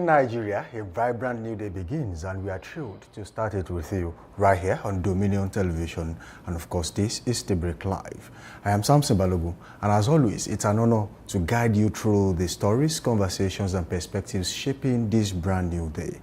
morning, Nigeria. A vibrant new day begins, and we are thrilled to start it with you right here on Dominion Television. And of course, this is Daybreak Live. I am Samson Balogu, and as always, it's an honor to guide you through the stories, conversations, and perspectives shaping this brand new day.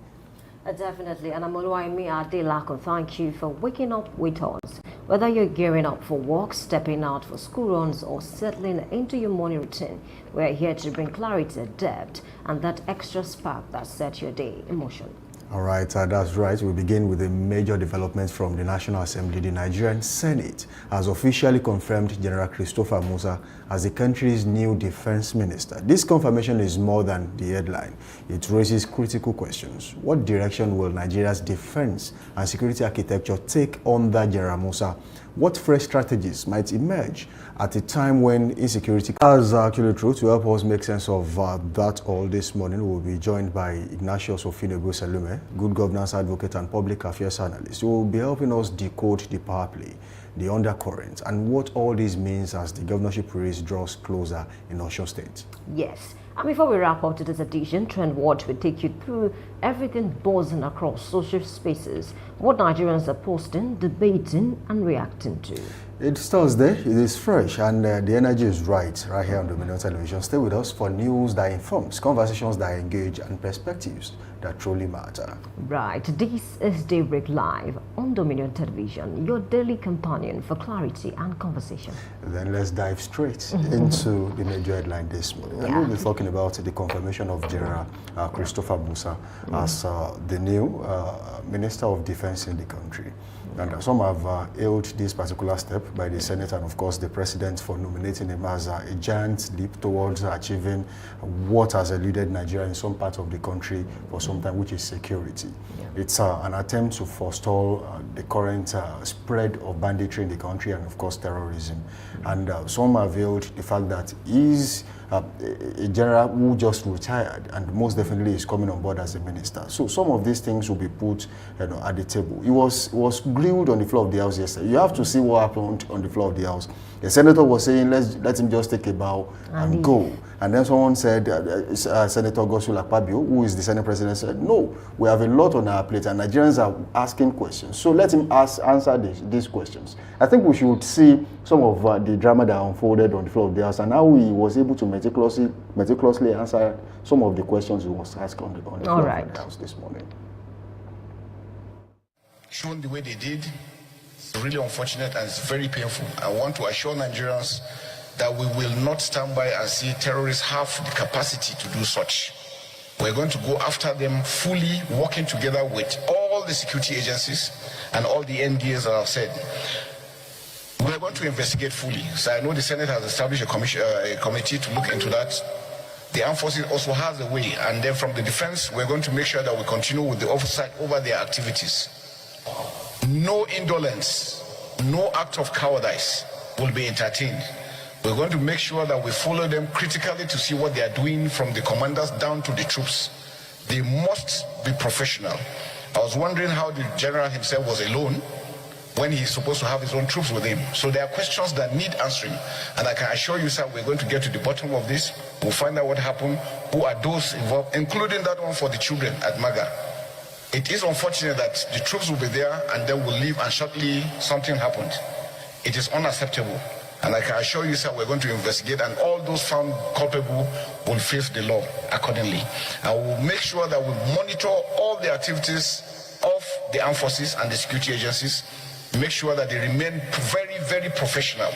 Definitely, and I'm Oluwaimi Adelakun. Thank you for waking up with us. Whether you're gearing up for work, stepping out for school runs, or settling into your morning routine, we're here to bring clarity, depth, and that extra spark that sets your day in motion. All right, that's right. We begin with a major development from the National Assembly. The Nigerian Senate has officially confirmed General Christopher Musa as the country's new defense minister. This confirmation is more than the headline. It raises critical questions. What direction will Nigeria's defense and security architecture take under General Musa? What fresh strategies might emerge at a time when insecurity is actually true? To help us make sense of that all this morning, we'll be joined by Ignatius Ofinegbu-Selume, good governance advocate and public affairs analyst, who will be helping us decode the power play, the undercurrent, and what all this means as the governorship race draws closer in Osun State. Yes. And before we wrap up today's edition, Trend Watch will take you through everything buzzing across social spaces, what Nigerians are posting, debating, and reacting to. It's Thursday, it is fresh, and the energy is right here on Dominion Television. Stay with us for news that informs, conversations that engage, and perspectives that truly matter. Right, this is Daybreak Live on Dominion Television, your daily companion for clarity and conversation. Then let's dive straight into the major headline this morning. And we'll be talking about the confirmation of General Christopher Musa as the new Minister of Defense in the country. And some have hailed this particular step by the Senate and, of course, the President for nominating him as a giant leap towards achieving what has eluded Nigeria in some parts of the country for some time, which is security. It's an attempt to forestall the current spread of banditry in the country and, of course, terrorism. And some have hailed the fact that he's a general who just retired and most definitely is coming on board as a minister. So some of these things will be put at the table. He was grilled on the floor of the House yesterday. You have to see what happened on the floor of the House. The senator was saying, let him just take a bow and go. And then someone said, Senator Godswill Akpabio, who is the Senate president, said, no, we have a lot on our plate and Nigerians are asking questions. So let him answer these questions. I think we should see some of the drama that unfolded on the floor of the House and how he was able to meticulously answer some of the questions he was asked on the floor of the House this morning. Shown the way they did, it's really unfortunate and it's very painful. I want to assure Nigerians that we will not stand by and see terrorists have the capacity to do such. We're going to go after them fully, working together with all the security agencies and all the NDAs that I've said. We're going to investigate fully. So I know the Senate has established a committee to look into that. The armed forces also has a way. And then from the defense, we're going to make sure that we continue with the oversight over their activities. No indolence, no act of cowardice will be entertained. We're going to make sure that we follow them critically to see what they are doing from the commanders down to the troops. They must be professional. I was wondering how the general himself was alone when he's supposed to have his own troops with him. So there are questions that need answering. And I can assure you, sir, we're going to get to the bottom of this. We'll find out what happened, who are those involved, including that one for the children at Maga. It is unfortunate that the troops will be there and then will leave and shortly something happened. It is unacceptable. And I can assure you, sir, we're going to investigate and all those found culpable will face the law accordingly. And we'll make sure that we monitor all the activities of the armed forces and the security agencies, make sure that they remain very, very professional.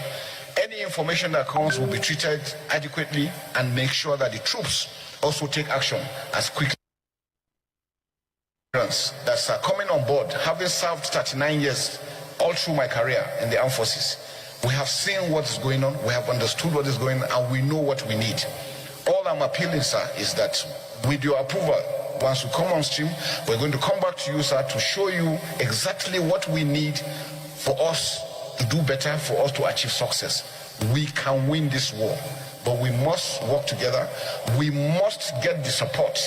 Any information that comes will be treated adequately and make sure that the troops also take action as quickly. That's coming on board, having served 39 years all through my career in the armed forces. We have seen what is going on, we have understood what is going on, and we know what we need. All I'm appealing, sir, is that with your approval, once you come on stream, we're going to come back to you, sir, to show you exactly what we need for us to do better, for us to achieve success. We can win this war, but we must work together. We must get the support.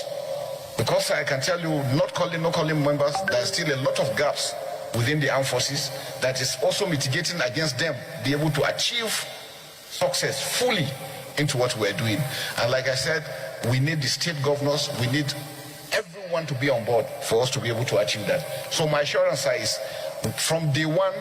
Because I can tell you, not calling members, there's still a lot of gaps within the armed forces that is also mitigating against them be able to achieve success fully into what we're doing. And like I said, we need the state governors, we need everyone to be on board for us to be able to achieve that. So my assurance is, from day one,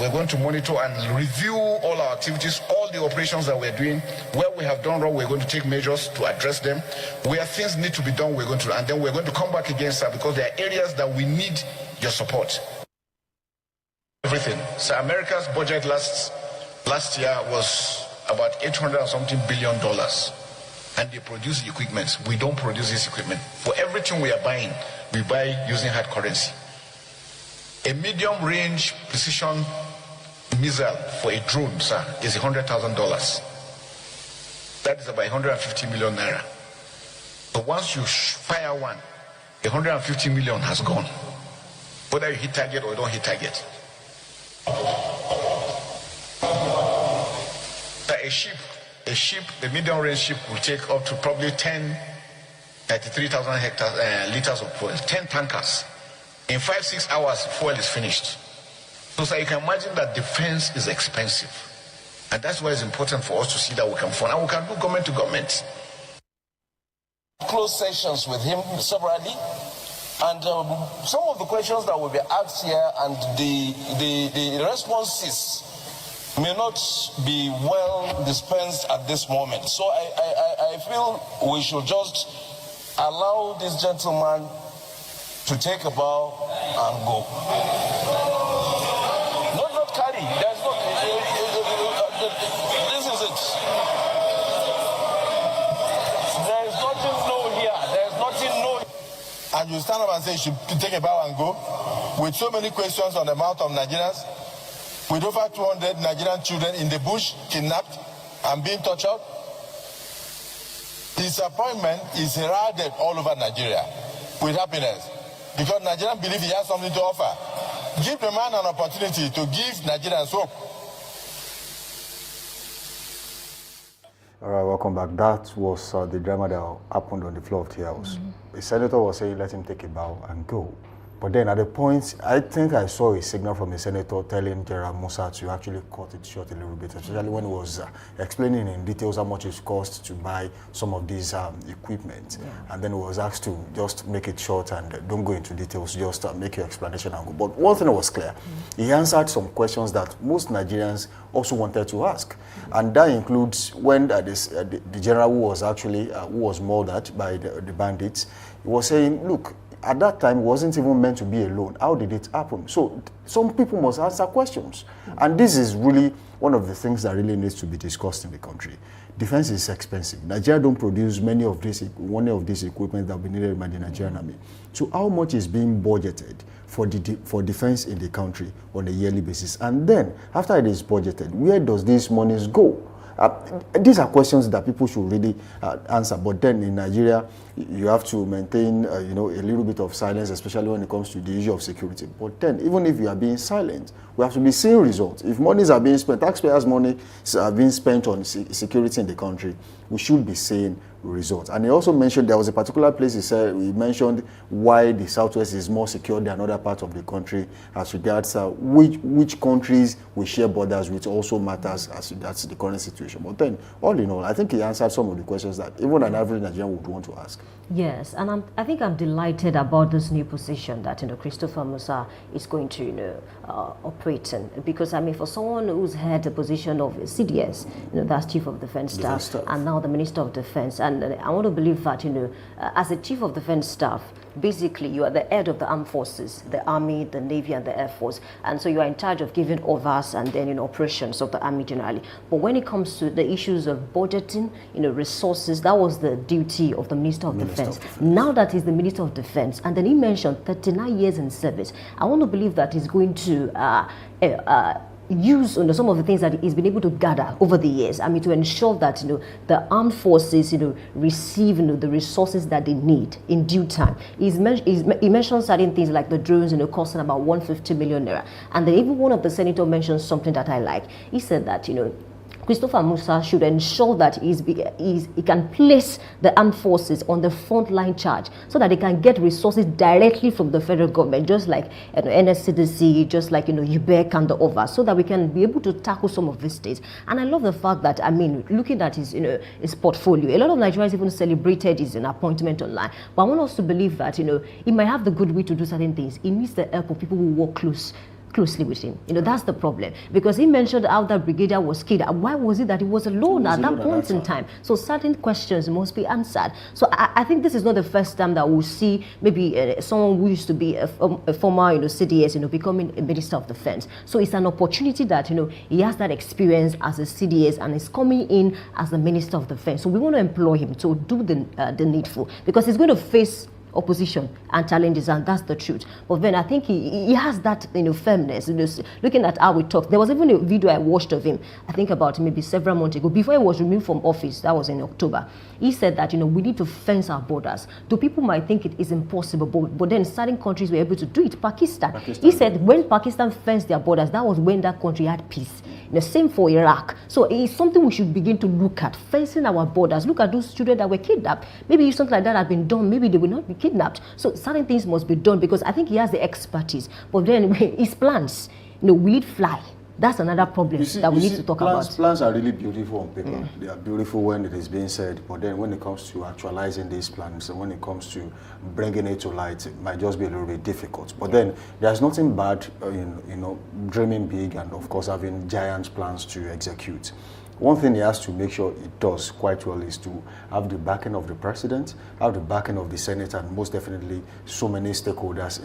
we're going to monitor and review all our activities, all the operations that we're doing. Where we have done wrong, we're going to take measures to address them. Where things need to be done, we're going to, and then we're going to come back against that, because there are areas that we need your support. Everything. So America's budget last year was about $800 and something billion, and they produce the equipment. We don't produce this equipment. For everything we are buying, we buy using hard currency. A medium-range precision missile for a drone, sir, is $100,000. That is about 150 million naira. So once you fire one, 150 million has gone. Whether you hit target or you don't hit target. A ship, the medium-range ship will take up to probably 33,000 liters of fuel, 10 tankers. In 5-6 hours, fuel is finished. So you can imagine that defense is expensive. And that's why it's important for us to see that we can fund. And we can do government to government. Close sessions with him separately. And some of the questions that will be asked here and the responses may not be well dispensed at this moment. So I feel we should just allow this gentleman to take a bow and go. Not carry. There's no. This is it. There is nothing no here. There is nothing no. And you stand up and say you should take a bow and go, with so many questions on the mouth of Nigerians, with over 200 Nigerian children in the bush, kidnapped and being tortured. His appointment is heralded all over Nigeria with happiness, because Nigerians believe he has something to offer. Give the man an opportunity to give Nigerians hope. All right, welcome back. That was the drama that happened on the floor of the House. The senator was saying, let him take a bow and go. But then at the point, I think I saw a signal from the senator telling General Musa to actually cut it short a little bit, especially when he was explaining in details how much it cost to buy some of these equipment. Yeah. And then he was asked to just make it short and don't go into details, just make your explanation and go. But one thing was clear. He answered some questions that most Nigerians also wanted to ask. And that includes when the general who was actually, who was murdered by the bandits, he was saying, look, at that time, it wasn't even meant to be a loan. How did it happen? So some people must answer questions. And this is really one of the things that really needs to be discussed in the country. Defense is expensive. Nigeria don't produce many of these equipment that will be needed by the Nigerian army. So how much is being budgeted for defense in the country on a yearly basis? And then, after it is budgeted, where does these monies go? These are questions that people should really answer. But then in Nigeria, you have to maintain, a little bit of silence, especially when it comes to the issue of security. But then, even if you are being silent, we have to be seeing results. If monies are being spent, taxpayers' money are being spent on security in the country, we should be seeing results. And he also mentioned, there was a particular place he mentioned why the Southwest is more secure than other parts of the country as regards which countries we share borders with also matters as regards the current situation. But then, all in all, I think he answered some of the questions that even an average Nigerian would want to ask. Yes, and I think I'm delighted about this new position that Christopher Musa is going to operate in, because I mean, for someone who's had the position of CDS, that's Chief of Defense Staff, and now the Minister of Defense, and I want to believe that as a Chief of Defense Staff, basically you are the head of the armed forces, the Army, the Navy, and the Air Force, and so you are in charge of giving orders and then operations of the Army generally. But when it comes to the issues of budgeting, resources, that was the duty of the Minister of Defense. Now that he's the Minister of Defense, and then he mentioned 39 years in service, I want to believe that he's going to use some of the things that he's been able to gather over the years. I mean, to ensure that the armed forces receive the resources that they need in due time. He mentioned certain things like the drones costing about 150 million naira, and then even one of the senator mentioned something that I like. He said that Christopher Musa should ensure that he can place the armed forces on the frontline charge so that they can get resources directly from the federal government, just like NSCDC, just like UBEC and the others, so that we can be able to tackle some of these things. And I love the fact that, I mean, looking at his portfolio, a lot of Nigerians even celebrated his appointment online. But I want us to believe that he might have the goodwill to do certain things. He needs the help of people who work closely with him. That's the problem, because he mentioned how that brigadier was killed. Why was it that he was alone at that point in time? So certain questions must be answered. So I think this is not the first time that we'll see maybe someone who used to be a former CDS becoming a minister of defense. So it's an opportunity that he has that experience as a CDS and is coming in as the minister of defense. So we want to employ him to do the needful, because he's going to face opposition and challenges, and that's the truth. But then I think he has that firmness. Looking at how we talk, there was even a video I watched of him, I think about maybe several months ago, before he was removed from office. That was in October. He said that we need to fence our borders. So people might think it is impossible, but then certain countries were able to do it. Pakistan. He said when Pakistan fenced their borders, that was when that country had peace. The same for Iraq. So it's something we should begin to look at, fencing our borders. Look at those children that were kidnapped. Maybe if something like that had been done, maybe they will not be kidnapped. So certain things must be done, because I think he has the expertise. But then his plans, will it fly? That's another problem that we need to talk about. Plans are really beautiful on paper. They are beautiful when it is being said, but then when it comes to actualizing these plans and when it comes to bringing it to light, it might just be a little bit difficult. But then there's nothing bad in dreaming big and of course having giant plans to execute. One thing he has to make sure it does quite well is to have the backing of the president, have the backing of the Senate, and most definitely so many stakeholders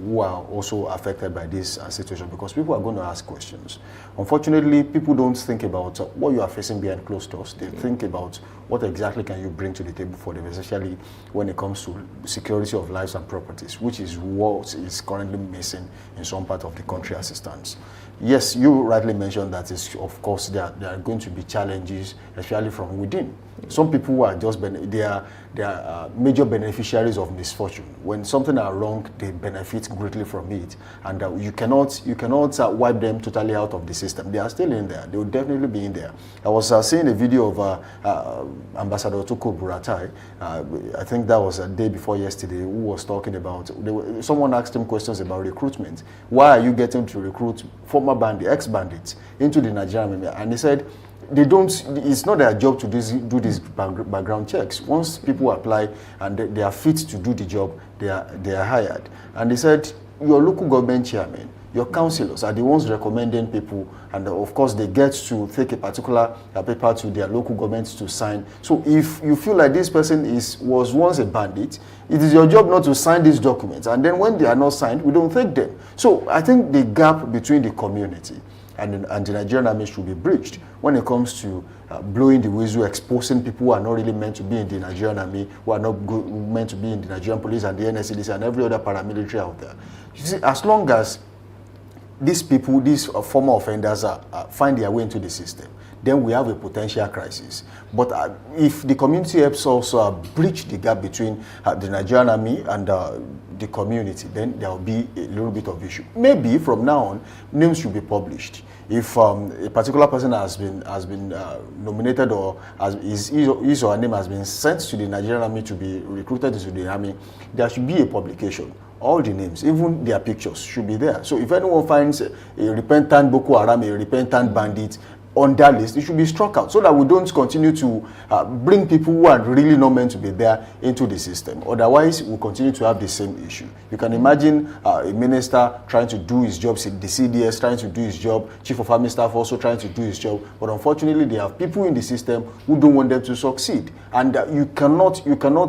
who are also affected by this situation, because people are going to ask questions. Unfortunately, people don't think about what you are facing behind closed doors. They think about what exactly can you bring to the table for them, especially when it comes to security of lives and properties, which is what is currently missing in some part of the country as it stands. Yes, you rightly mentioned that of course there are going to be challenges, especially from within. Some people who are just they are major beneficiaries of misfortune. When something are wrong, they benefit greatly from it, and you cannot wipe them totally out of the system. They are still in there. They will definitely be in there. I was seeing a video of Ambassador Tuko Buratai. I think that was a day before yesterday, who was talking about. Someone asked him questions about recruitment. Why are you getting to recruit former bandits, ex-bandits into the Nigerian army? And he said, it's not their job to do these background checks. Once people apply and they are fit to do the job, they are hired. And he said, your local government chairman, your councillors are the ones recommending people, and of course they get to take a particular paper to their local governments to sign. So if you feel like this person was once a bandit, it is your job not to sign these documents, and then when they are not signed, we don't take them. So I think the gap between the community and the Nigerian army should be bridged when it comes to blowing the whistle, exposing people who are not really meant to be in the Nigerian army, who are not meant to be in the Nigerian police and the NSCDC and every other paramilitary out there. You see, as long as these people, these former offenders find their way into the system, then we have a potential crisis. But if the community helps also bridge the gap between the Nigerian army and the community, then there will be a little bit of issue. Maybe from now on, names should be published. If a particular person has been nominated or his or her name has been sent to the Nigerian army to be recruited into the army, there should be a publication. All the names, even their pictures, should be there. So if anyone finds a repentant Boko Haram, a repentant bandit on that list, it should be struck out, so that we don't continue to bring people who are really not meant to be there into the system. Otherwise, we'll continue to have the same issue. You can imagine a minister trying to do his job, the CDS trying to do his job, Chief of Army Staff also trying to do his job, but unfortunately, they have people in the system who don't want them to succeed. And you cannot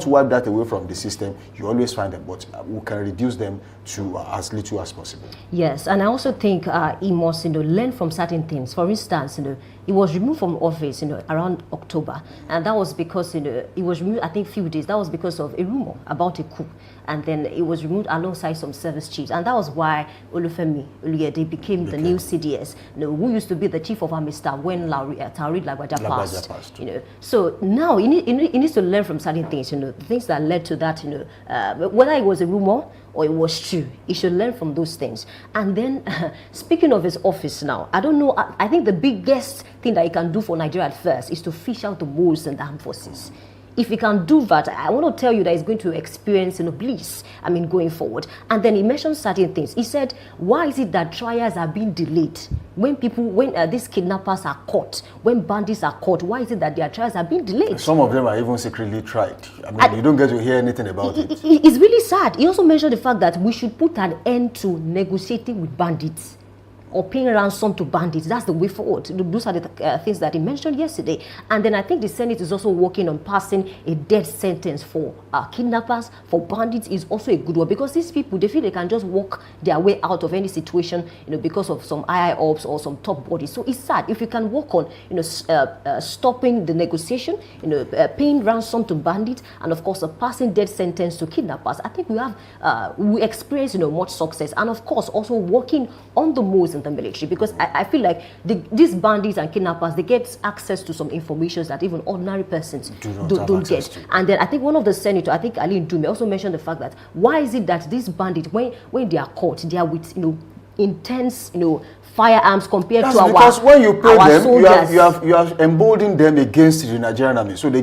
wipe that away from the system. You always find them, but we can reduce them to as little as possible. Yes, and I also think he must learn from certain things. For instance, he was removed from office around October, and that was because he was removed, I think, few days. That was because of a rumor about a coup, and then he was removed alongside some service chiefs, and that was why Olufemi Oluyede became the new CDS, who used to be the Chief of Army Staff when Taoreed Lagbaja passed. So now he needs to learn from certain things, things that led to that, whether it was a rumor or it was true. He should learn from those things. And then, speaking of his office now, I don't know, I think the biggest thing that he can do for Nigeria at first is to fish out the moles in the armed forces. If he can do that, I want to tell you that he's going to experience bliss, going forward. And then he mentioned certain things. He said, why is it that trials are being delayed? When these kidnappers are caught, when bandits are caught, why is it that their trials are being delayed? Some of them are even secretly tried. You don't get to hear anything about it. It's really sad. He also mentioned the fact that we should put an end to negotiating with bandits or paying ransom to bandits. That's the way forward. Those are the things that he mentioned yesterday. And then I think the Senate is also working on passing a death sentence for kidnappers, for bandits is also a good one, because these people, they feel they can just walk their way out of any situation, because of some II ops or some top bodies. So it's sad. If you can work on, stopping the negotiation, paying ransom to bandits, and of course, passing death sentence to kidnappers, I think we experience, much success. And of course, also working on the moves in the military, because I feel like these bandits and kidnappers, they get access to some information that even ordinary persons don't get. And then I think one of the senators, I think Ali Ndume, also mentioned the fact that why is it that these bandits, when they are caught, they are with intense firearms compared to because when you pay them, soldiers. you have emboldened them against the Nigerian army. So they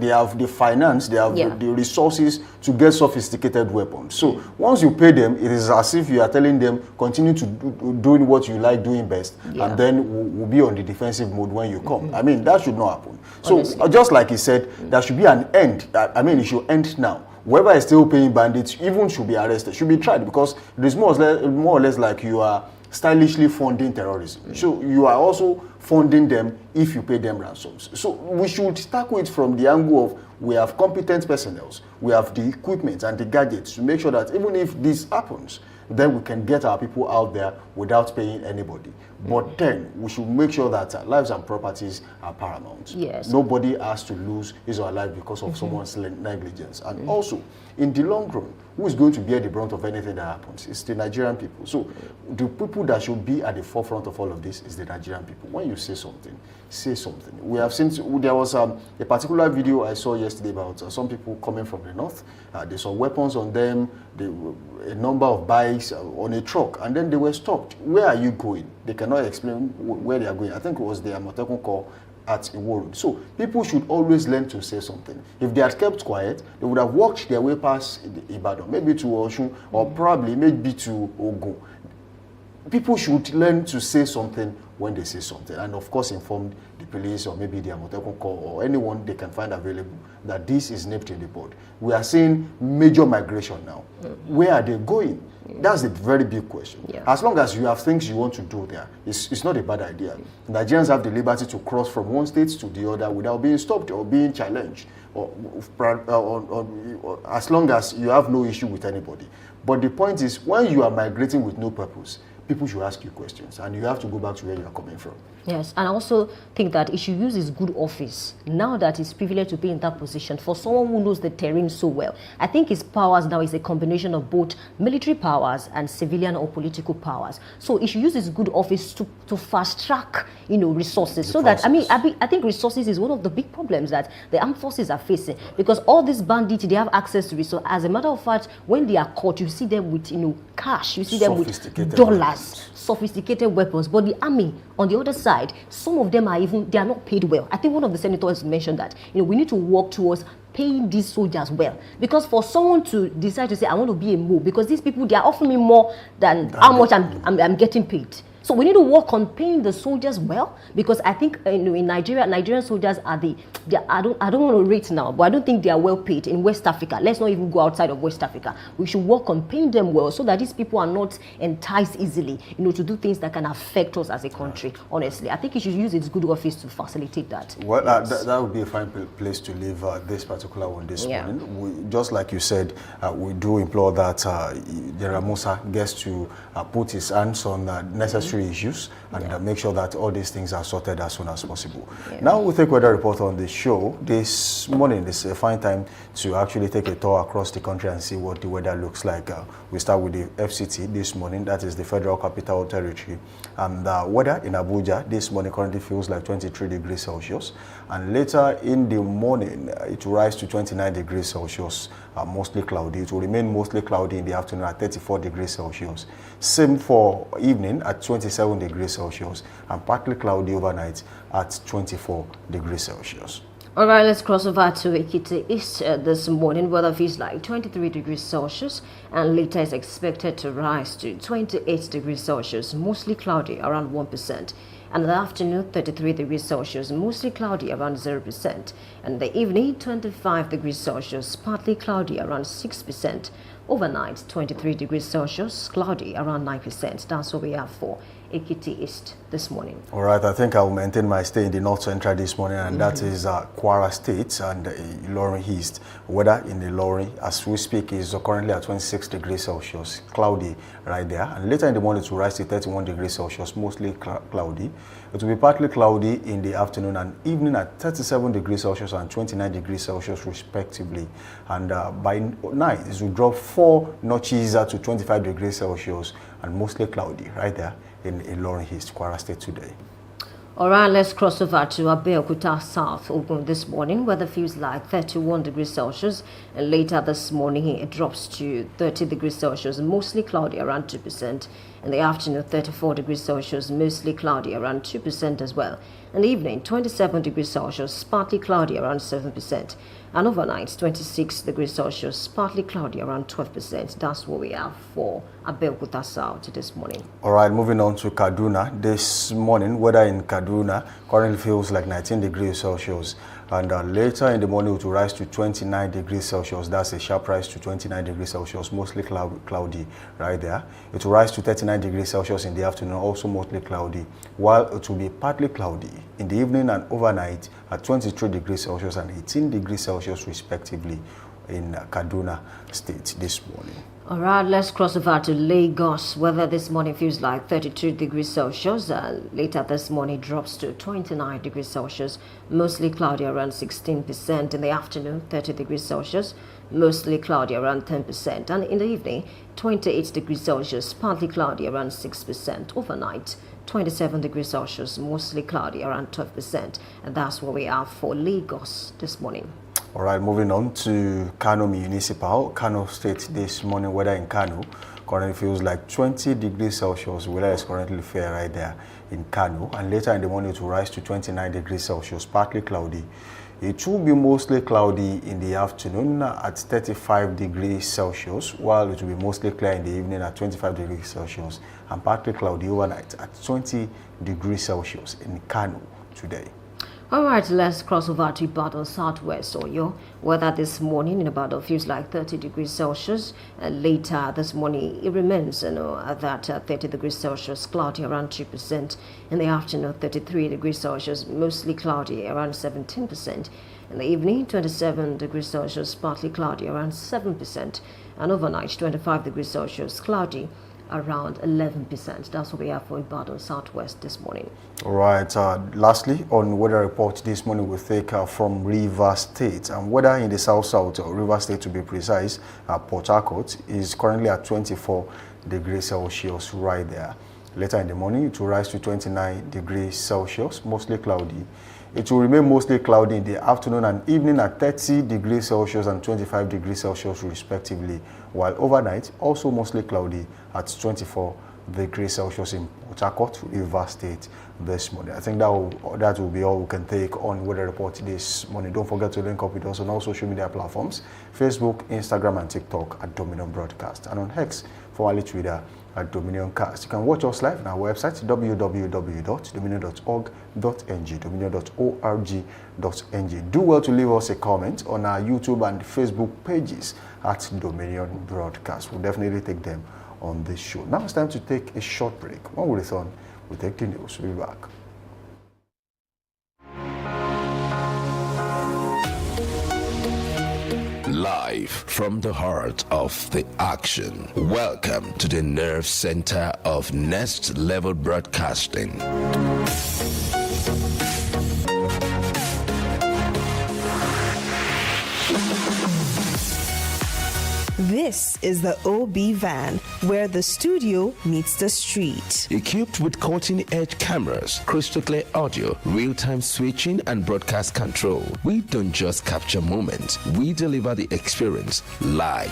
have the finance, they have the resources to get sophisticated weapons. So once you pay them, it is as if you are telling them continue to doing what you like doing best, and then we'll be on the defensive mode when you come. That should not happen. Honestly. So just like he said, there should be an end. It should end now. Whoever is still paying bandits even should be arrested, should be tried, because it is more or less like you are stylishly funding terrorism. So you are also funding them if you pay them ransoms. So we should tackle it from the angle of we have competent personnel, we have the equipment and the gadgets to make sure that even if this happens, then we can get our people out there without paying anybody. But then we should make sure that lives and properties are paramount. Yes. Nobody has to lose his or her life because of someone's negligence. And also, in the long run, who is going to bear the brunt of anything that happens? It's the Nigerian people. So the people that should be at the forefront of all of this is the Nigerian people. When you say something, say something. We have seen, there was a particular video I saw yesterday about some people coming from the north. They saw weapons on them, a number of bikes on a truck, and then they were stopped. Where are you going? They cannot explain where they are going. I think it was the Amotekun call at Iworu. So people should always learn to say something. If they had kept quiet, they would have walked their way past Ibadan, maybe to Osun, or probably maybe to Ogun. People should learn to say something when they say something, and of course inform the police or maybe the Amotekun call or anyone they can find available that this is nipped in the bud. We are seeing major migration now. Where are they going? That's a very big question. As long as you have things you want to do there, it's not a bad idea. Nigerians have the liberty to cross from one state to the other without being stopped or being challenged, or as long as you have no issue with anybody. But the point is, when you are migrating with no purpose, people should ask you questions, and you have to go back to where you are coming from. Yes, and I also think that he should use his good office, now that he's privileged to be in that position, for someone who knows the terrain so well. I think his powers now is a combination of both military powers and civilian or political powers. So he should use his good office to fast track, resources. So that, I think resources is one of the big problems that the armed forces are facing, because all these bandits, they have access to resources. As a matter of fact, when they are caught, you see them with, cash, you see them with dollars, sophisticated weapons. But the army, on the other side, some of them they are not paid well. I think one of the senators mentioned that, we need to work towards paying these soldiers well. Because for someone to decide to say, I want to be a MO, because these people, they are offering me more than how much I'm getting paid. So we need to work on paying the soldiers well, because I think in Nigeria, Nigerian soldiers are I don't want to rate now, but I don't think they are well paid in West Africa. Let's not even go outside of West Africa. We should work on paying them well, so that these people are not enticed easily, to do things that can affect us as a country. Honestly, I think he should use his good office to facilitate that. Well, yes. That would be a fine place to leave this particular one this morning. Just like you said, we do implore that General Musa gets to put his hands on necessary issues and make sure that all these things are sorted as soon as possible. Now we take weather report on the show. This morning is a fine time to actually take a tour across the country and see what the weather looks like. We start with the FCT this morning, that is the Federal Capital Territory. And the weather in Abuja this morning currently feels like 23 degrees Celsius. And later in the morning, it will rise to 29 degrees Celsius mostly cloudy. It will remain mostly cloudy in the afternoon at 34 degrees Celsius. Same for evening at 27 degrees Celsius, and partly cloudy overnight at 24 degrees Celsius. All right, let's cross over to Ekiti East this morning. Weather feels like 23 degrees Celsius, and later is expected to rise to 28 degrees Celsius, mostly cloudy around 1%. And in the afternoon, 33 degrees Celsius, mostly cloudy around 0%. And in the evening, 25 degrees Celsius, partly cloudy around 6%. Overnight, 23 degrees Celsius, cloudy around 9%. That's what we have for Ekiti East this morning. All right, I think I'll maintain my stay in the North Central this morning, and that is Kwara State and Ilorin East. Weather in Ilorin, as we speak, is currently at 26 degrees Celsius, cloudy right there. And later in the morning, it will rise to 31 degrees Celsius, mostly cloudy. It will be partly cloudy in the afternoon and evening at 37 degrees Celsius and 29 degrees Celsius, respectively. And by night, it will drop 4 notches to 25 degrees Celsius and mostly cloudy right there in Ilorin East, Kwara State today. All right, let's cross over to Abeokuta South Ogun this morning. Weather feels like 31 degrees Celsius, and later this morning it drops to 30 degrees Celsius, mostly cloudy around 2%. In the afternoon, 34 degrees Celsius, mostly cloudy around 2% as well. In the evening, 27 degrees Celsius, partly cloudy around 7%. And overnight, 26 degrees Celsius, partly cloudy around 12%. That's what we have for Abeokuta South this morning. All right, moving on to Kaduna. This morning, weather in Kaduna currently feels like 19 degrees Celsius. And later in the morning, it will rise to 29 degrees Celsius. That's a sharp rise to 29 degrees Celsius, mostly cloudy right there. It will rise to 39 degrees Celsius in the afternoon, also mostly cloudy, while it will be partly cloudy in the evening and overnight at 23 degrees Celsius and 18 degrees Celsius, respectively, in Kaduna State this morning. All right, let's cross over to Lagos. Weather this morning feels like 32 degrees Celsius. Later this morning drops to 29 degrees Celsius, mostly cloudy around 16%. In the afternoon, 30 degrees Celsius, mostly cloudy around 10%. And in the evening, 28 degrees Celsius, partly cloudy around 6%. Overnight, 27 degrees Celsius, mostly cloudy around 12%. And that's what we have for Lagos this morning. All right, moving on to Kano Municipal, Kano State this morning. Weather in Kano currently feels like 20 degrees Celsius. Weather is currently fair right there in Kano. And later in the morning, it will rise to 29 degrees Celsius, partly cloudy. It will be mostly cloudy in the afternoon at 35 degrees Celsius, while it will be mostly clear in the evening at 25 degrees Celsius and partly cloudy overnight at 20 degrees Celsius in Kano today. All right, let's cross over to Ibadan Southwest Oyo. Weather this morning in Ibadan feels like 30 degrees Celsius. Later this morning, it remains at that 30 degrees Celsius, cloudy around 2%. In the afternoon, 33 degrees Celsius, mostly cloudy around 17%. In the evening, 27 degrees Celsius, partly cloudy around 7%. And overnight, 25 degrees Celsius, cloudy around 11%. That's what we have for Ibadan Southwest this morning. All right. Lastly, on weather report this morning, we'll take from River State. And weather in the south-south, River State to be precise, Port Harcourt, is currently at 24 degrees Celsius right there. Later in the morning, it will rise to 29 degrees Celsius, mostly cloudy. It will remain mostly cloudy in the afternoon and evening at 30 degrees Celsius and 25 degrees Celsius, respectively, while overnight, also mostly cloudy at 24 degrees Celsius in Port Harcourt, River State this morning. I think that will be all we can take on weather report this morning. Don't forget to link up with us on all social media platforms, Facebook, Instagram, and TikTok at Dominion Broadcast, and on X, formerly Twitter, at Dominion Cast. You can watch us live on our website, www.dominion.org.ng, dominion.org.ng. Do well to leave us a comment on our YouTube and Facebook pages at Dominion Broadcast. We'll definitely take them on this show. Now it's time to take a short break. When we return, we'll take the news. We'll be back. Live from the heart of the action. Welcome to the nerve center of Next Level Broadcasting. This This is the OB van, where the studio meets the street. Equipped with cutting-edge cameras, crystal clear audio, real-time switching and broadcast control, we don't just capture moments, we deliver the experience live.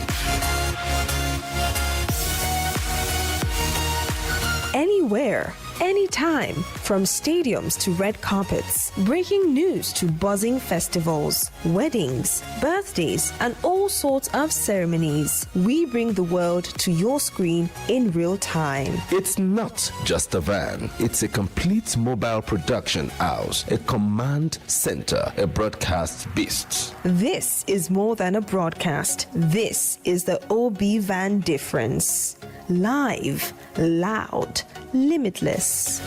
Anywhere, anytime, from stadiums to red carpets, breaking news to buzzing festivals, weddings, birthdays, and all sorts of ceremonies. We bring the world to your screen in real time. It's not just a van, it's a complete mobile production house, a command center, a broadcast beast. This is more than a broadcast. This is the OB van difference. Live, loud, limitless.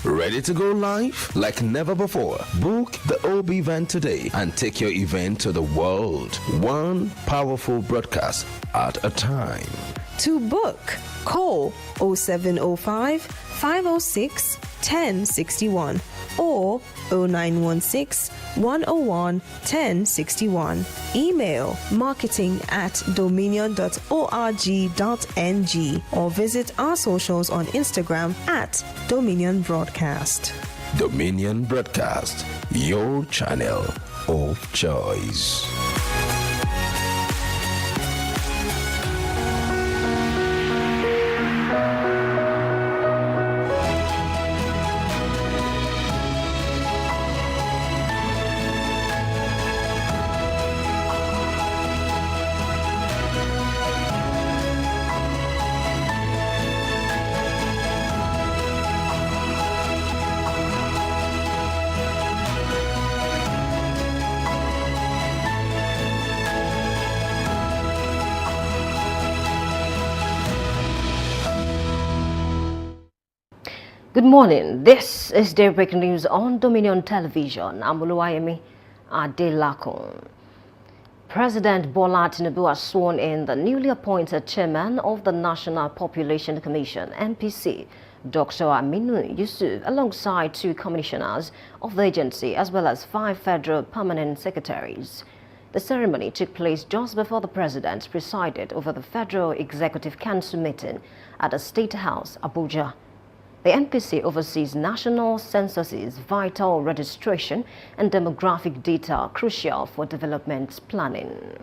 Ready to go live? Like never before. Book the OB van today and take your event to the world. One powerful broadcast at a time. To book, call 0705 506 1061 or 0916 101 1061. Email marketing@dominion.org.ng or visit our socials on Instagram @Dominion Broadcast. Dominion Broadcast, your channel of choice. Good morning. This is Daybreak News on Dominion Television. I'm Oluwayemi Adelakun. President Bola Tinubu has sworn in the newly appointed chairman of the National Population Commission, NPC, Dr. Aminu Yusuf, alongside 2 commissioners of the agency as well as 5 federal permanent secretaries. The ceremony took place just before the president presided over the Federal Executive Council meeting at the State House, Abuja. The NPC oversees national censuses, vital registration, and demographic data crucial for development planning.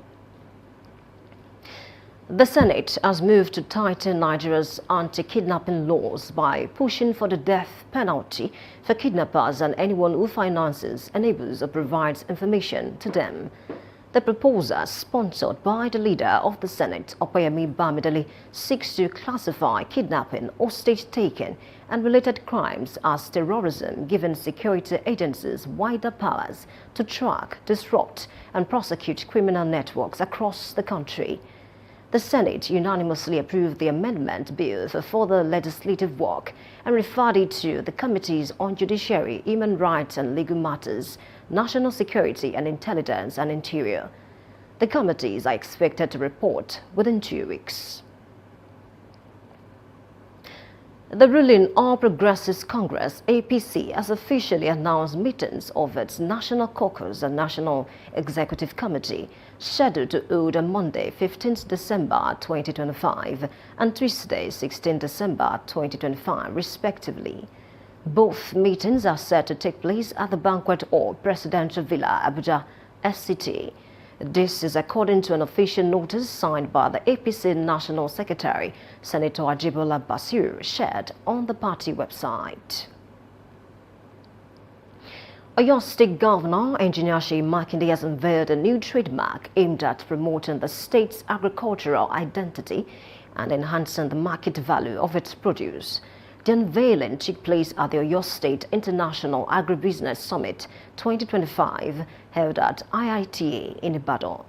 The Senate has moved to tighten Nigeria's anti-kidnapping laws by pushing for the death penalty for kidnappers and anyone who finances, enables, or provides information to them. The proposal, sponsored by the leader of the Senate, Opeyemi Bamidele, seeks to classify kidnapping, hostage-taking, and related crimes as terrorism, giving security agencies wider powers to track, disrupt, and prosecute criminal networks across the country. The Senate unanimously approved the amendment bill for further legislative work and referred it to the Committees on Judiciary, Human Rights and Legal Matters, National Security and Intelligence and Interior. The committees are expected to report within 2 weeks. The ruling All Progressives Congress, APC, has officially announced meetings of its National Caucus and National Executive Committee, scheduled to hold on Monday, 15th December 2025 and Tuesday, 16th December 2025, respectively. Both meetings are set to take place at the Banquet Hall, Presidential Villa, Abuja, FCT. This is according to an official notice signed by the APC National Secretary, Senator Ajibola Basiru, shared on the party website. Oyo State Governor Engineer Seyi Makinde has unveiled a new trademark aimed at promoting the state's agricultural identity and enhancing the market value of its produce. The unveiling took place at the Oyo State International Agribusiness Summit 2025 held at IITA in Ibadan.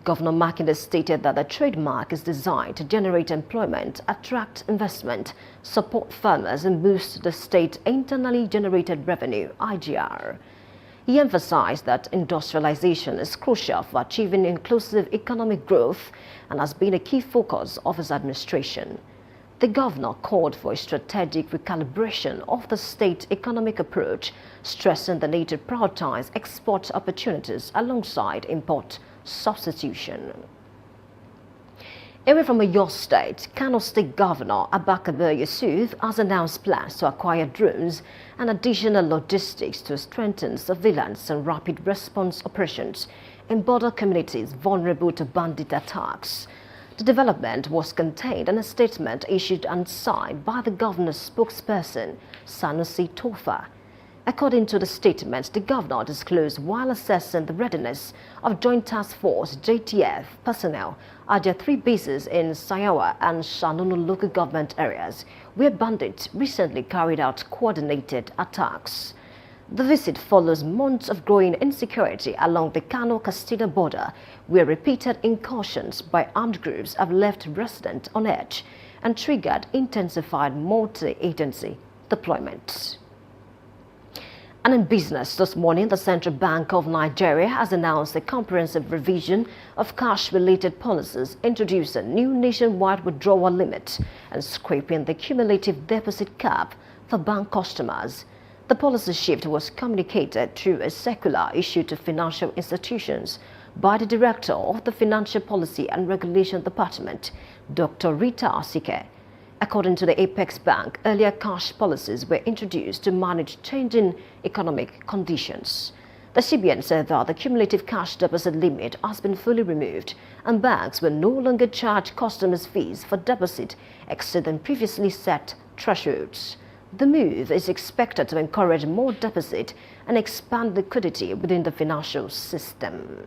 Governor Makinde stated that the trademark is designed to generate employment, attract investment, support farmers, and boost the state's internally generated revenue, IGR. He emphasized that industrialization is crucial for achieving inclusive economic growth and has been a key focus of his administration. The governor called for a strategic recalibration of the state economic approach, stressing the need to prioritize export opportunities alongside import substitution. Away from your state, Kano State Governor Abakabir Yusuf has announced plans to acquire drones and additional logistics to strengthen surveillance and rapid response operations in border communities vulnerable to bandit attacks. The development was contained in a statement issued and signed by the governor's spokesperson, Sanusi Tofa. According to the statement, the governor disclosed while assessing the readiness of Joint Task Force JTF personnel at their 3 bases in Sayawa and Shanunu local government areas, where bandits recently carried out coordinated attacks. The visit follows months of growing insecurity along the Kano-Katsina border, where repeated incursions by armed groups have left residents on edge and triggered intensified multi-agency deployment. And in business this morning, the Central Bank of Nigeria has announced a comprehensive revision of cash-related policies, introducing a new nationwide withdrawal limit and scraping the cumulative deposit cap for bank customers. The policy shift was communicated through a circular issued to financial institutions by the Director of the Financial Policy and Regulation Department, Dr. Rita Asike. According to the Apex Bank, earlier cash policies were introduced to manage changing economic conditions. The CBN said that the cumulative cash deposit limit has been fully removed and banks will no longer charge customers fees for deposit exceeding previously set thresholds. The move is expected to encourage more deposit and expand liquidity within the financial system.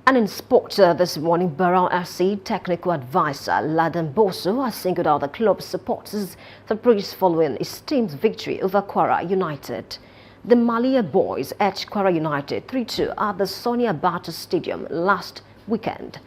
And in sport this morning, Barrow FC technical advisor Ladan Boso has singled out the club's supporters for praise following his team's victory over Kwara United. The Malia boys edged Kwara United 3-2 at the Sonia Abacha Stadium last weekend.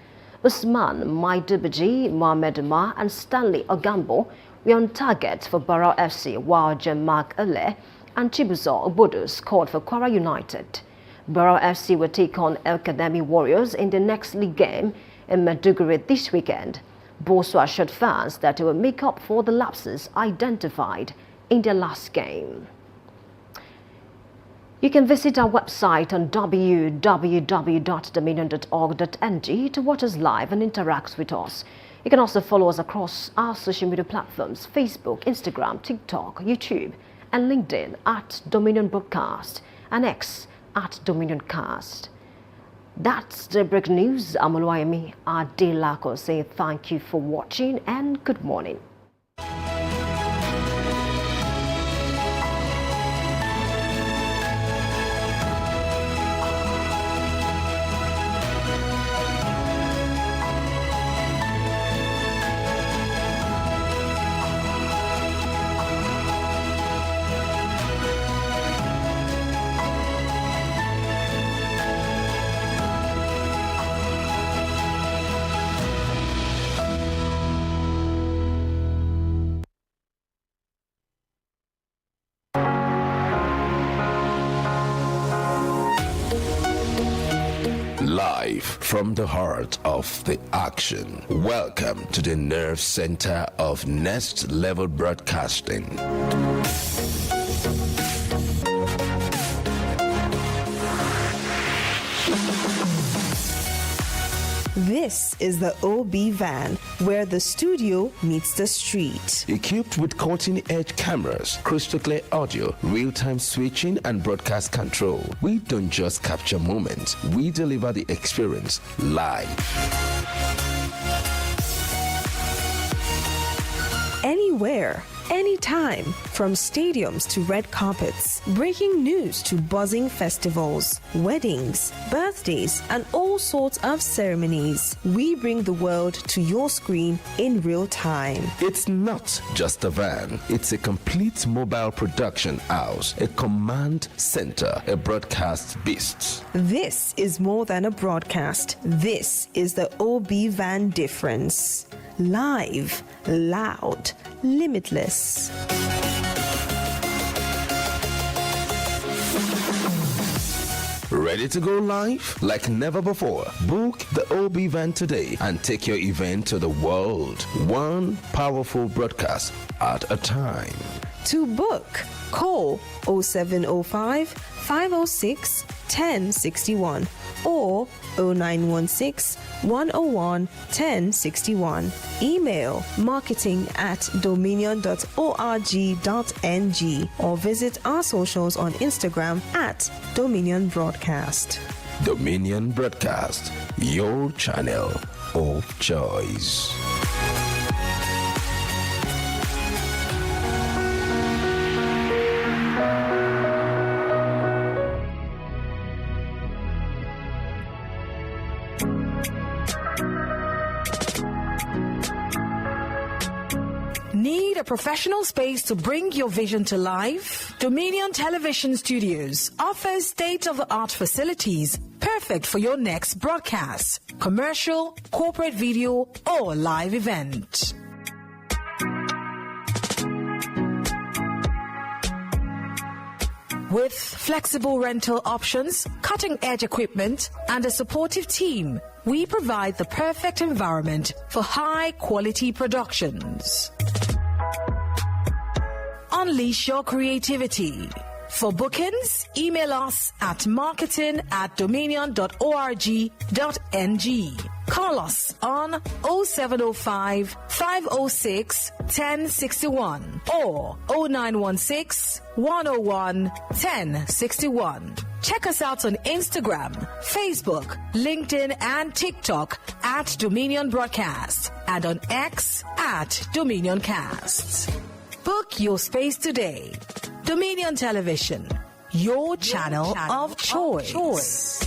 Usman Maidubaji, Mohamed Umar and Stanley Ogambo were on target for Barrow FC, while Jean-Marc Ole and Chibuzo Obodo scored for Kwara United. Barrow FC will take on El Kademi Warriors in the next league game in Maiduguri this weekend. Boso assured fans that they will make up for the lapses identified in their last game. You can visit our website on www.dominion.org.ng to watch us live and interact with us. You can also follow us across our social media platforms, Facebook, Instagram, TikTok, YouTube, and LinkedIn at Dominion Broadcast and X at Dominion Cast. That's Daybreak News. I'm Oluwayemi Adelako saying thank you for watching and good morning. Live from the heart of the action. Welcome to the nerve center of Next Level Broadcasting. This is the OB van, where the studio meets the street. Equipped with cutting-edge cameras, crystal clear audio, real-time switching, and broadcast control, we don't just capture moments, we deliver the experience live. Anywhere, anytime, from stadiums to red carpets, breaking news to buzzing festivals, weddings, birthdays, and all sorts of ceremonies. We bring the world to your screen in real time. It's not just a van, it's a complete mobile production house, a command center, a broadcast beast. This is more than a broadcast. This is the OB van difference. Live, loud, limitless. Ready to go live like never before? Book the OB event today and take your event to the world. One powerful broadcast at a time. To book, call 0705 506 1061 or 0916 101 1061. Email marketing@dominion.org.ng or visit our socials on Instagram @Dominion Broadcast. Dominion Broadcast, your channel of choice. Need a professional space to bring your vision to life? Dominion Television Studios offers state-of-the-art facilities perfect for your next broadcast, commercial, corporate video, or live event. With flexible rental options, cutting-edge equipment, and a supportive team, we provide the perfect environment for high-quality productions. Unleash your creativity. For bookings, email us at marketing@dominion.org.ng. Call us on 0705 506 1061 or 0916 101 1061. Check us out on Instagram, Facebook, LinkedIn, and TikTok @Dominion Broadcast and on X @DominionCast. Book your space today. Dominion Television, your channel of choice.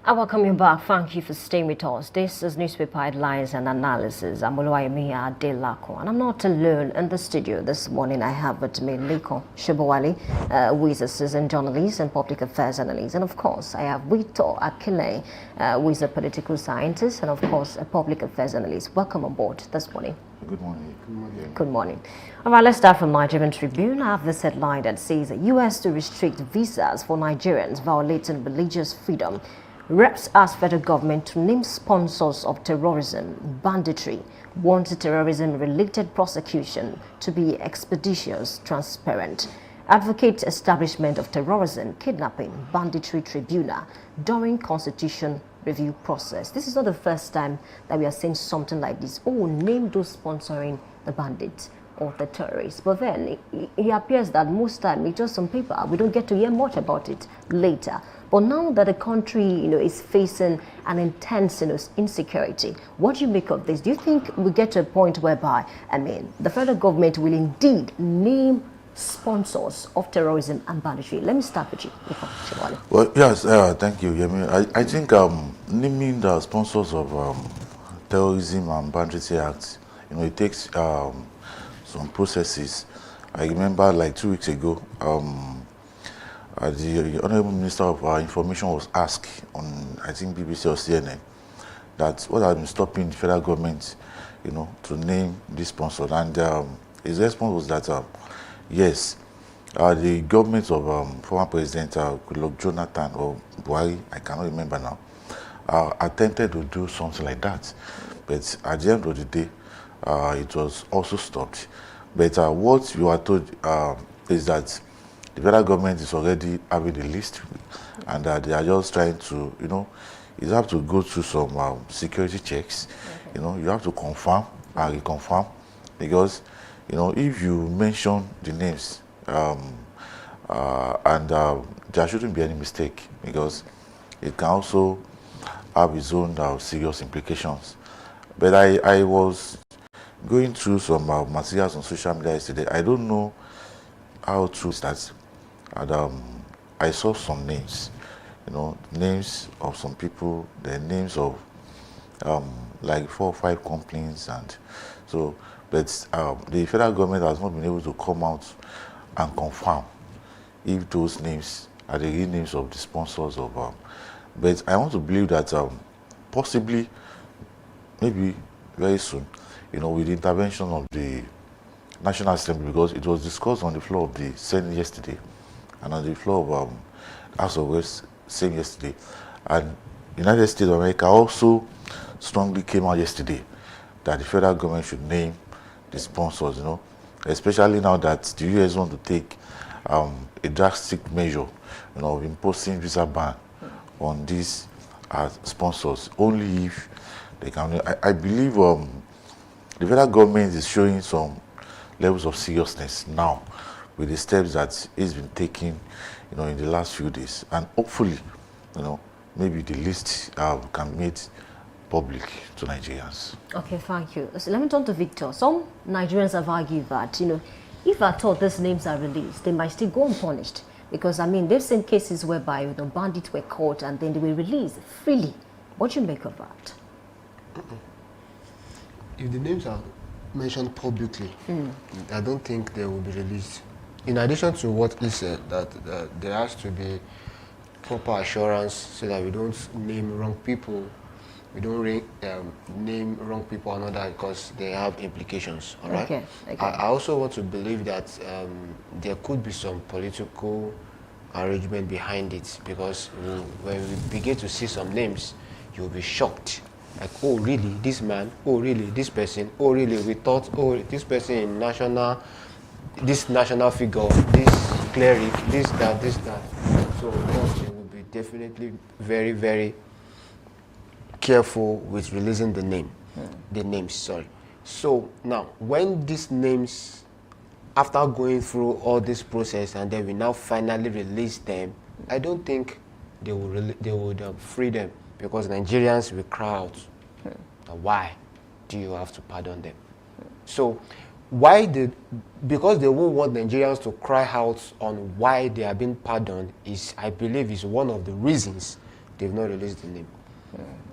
I welcome you back. Thank you for staying with us. This is Newspaper Headlines and Analysis. I'm Oluwayemi Adelako, and I'm not alone in the studio this morning. I have with me Liko Shobowale, who is a seasoned journalist and public affairs analyst. And of course, I have Wito Akile, who is a political scientist and of course a public affairs analyst. Welcome on board this morning. Good morning. Good morning. Good morning. All right, let's start from Nigerian Tribune. I have this headline that says U.S. to restrict visas for Nigerians violating religious freedom. Reps ask federal government to name sponsors of terrorism, banditry, wants terrorism-related prosecution to be expeditious, transparent. Advocate establishment of terrorism, kidnapping, banditry tribunal during constitution review process. This is not the first time that we are saying something like this. Oh, name those sponsoring the bandits or the terrorists. But then it appears that most time it's just on paper. We don't get to hear much about it later. But now that the country, is facing an intense, insecurity, what do you make of this? Do you think we get to a point whereby, the federal government will indeed name sponsors of terrorism and banditry? Let me start with you, Well, yes, thank you, Yemi. I think naming the sponsors of terrorism and banditry acts, it takes some processes. I remember like 2 weeks ago, the Honorable Minister of Information was asked on, I think, BBC or CNN, that what has been stopping the federal government, to name this sponsor. And his response was that, yes, the government of former President Goodluck Jonathan or Buhari, I cannot remember now, attempted to do something like that. But at the end of the day, it was also stopped. But what you are told is that the federal government is already having a list, and they are just trying to, you have to go through some security checks. You know, you have to confirm and reconfirm, because, you know, if you mention the names, there shouldn't be any mistake, because it can also have its own serious implications. But I was going through some materials on social media yesterday. I don't know how true is that, and I saw some names, you know, names of some people, the names of like 4 or 5 companies, and so, but the federal government has not been able to come out and confirm if those names are the real names of the sponsors of. But I want to believe that possibly, maybe very soon, you know, with the intervention of the National Assembly, because it was discussed on the floor of the Senate yesterday and on the floor of House of Reps same yesterday, and United States of America also strongly came out yesterday that the federal government should name the sponsors, you know, especially now that the US want to take a drastic measure, you know, of imposing visa ban on these sponsors, only if they can. I believe the federal government is showing some levels of seriousness now with the steps that it's been taking, you know, in the last few days, and hopefully, you know, maybe the list can be made public to Nigerians. Okay, thank you. So let me turn to Victor. Some Nigerians have argued that, you know, if at all these names are released, they might still go unpunished, because I mean they've seen cases whereby, you know, bandits were caught and then they were released freely. What do you make of that? If the names are mentioned publicly, I don't think they will be released. In addition to what he said, that there has to be proper assurance so that we don't name wrong people. We don't name wrong people or another, because they have implications. All right. Okay. I also want to believe that there could be some political arrangement behind it, because when we begin to see some names, you'll be shocked. Like, oh really, this man? Oh really, this person? Oh really, we thought, oh, this person in this national figure, this cleric, this, that. So of course, it will be definitely very, very careful with releasing the names, sorry. So now, when these names, after going through all this process and then we now finally release them, I don't think they would free them, because Nigerians will cry out, why do you have to pardon them? So because they won't want Nigerians to cry out on why they are being pardoned, I believe is one of the reasons they've not released the name.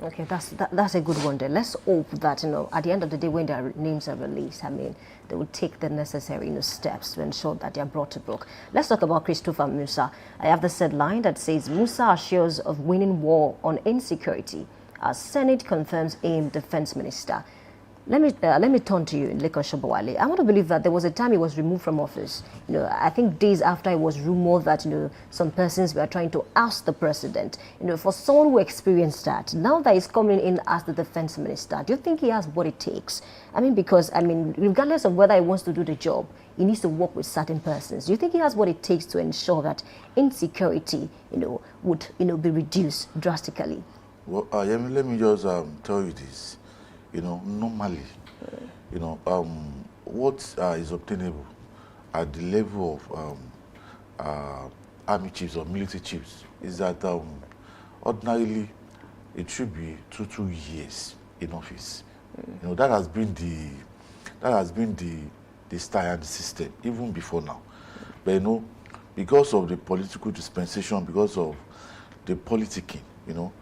Okay, that's a good one then. Let's hope that, you know, at the end of the day, when their names are released, I mean, they will take the necessary, you know, steps to ensure that they are brought to book. Let's talk about Christopher Musa. I have the said line that says, Musa assures of winning war on insecurity as Senate confirms aim defense minister. Let me turn to you, Lekon Shobowale. I want to believe that there was a time he was removed from office. You know, I think days after it was rumored that, you know, some persons were trying to oust the president. You know, for someone who experienced that, now that he's coming in as the defense minister, do you think he has what it takes? I mean, because, I mean, regardless of whether he wants to do the job, he needs to work with certain persons. Do you think he has what it takes to ensure that insecurity, you know, would, you know, be reduced drastically? Well, let me just tell you this. You know, normally, you know, what is obtainable at the level of army chiefs or military chiefs is that ordinarily it should be 2 years in office. You know, that has been the style and the system even before now. But you know, because of the political dispensation, because of the politicking, you know,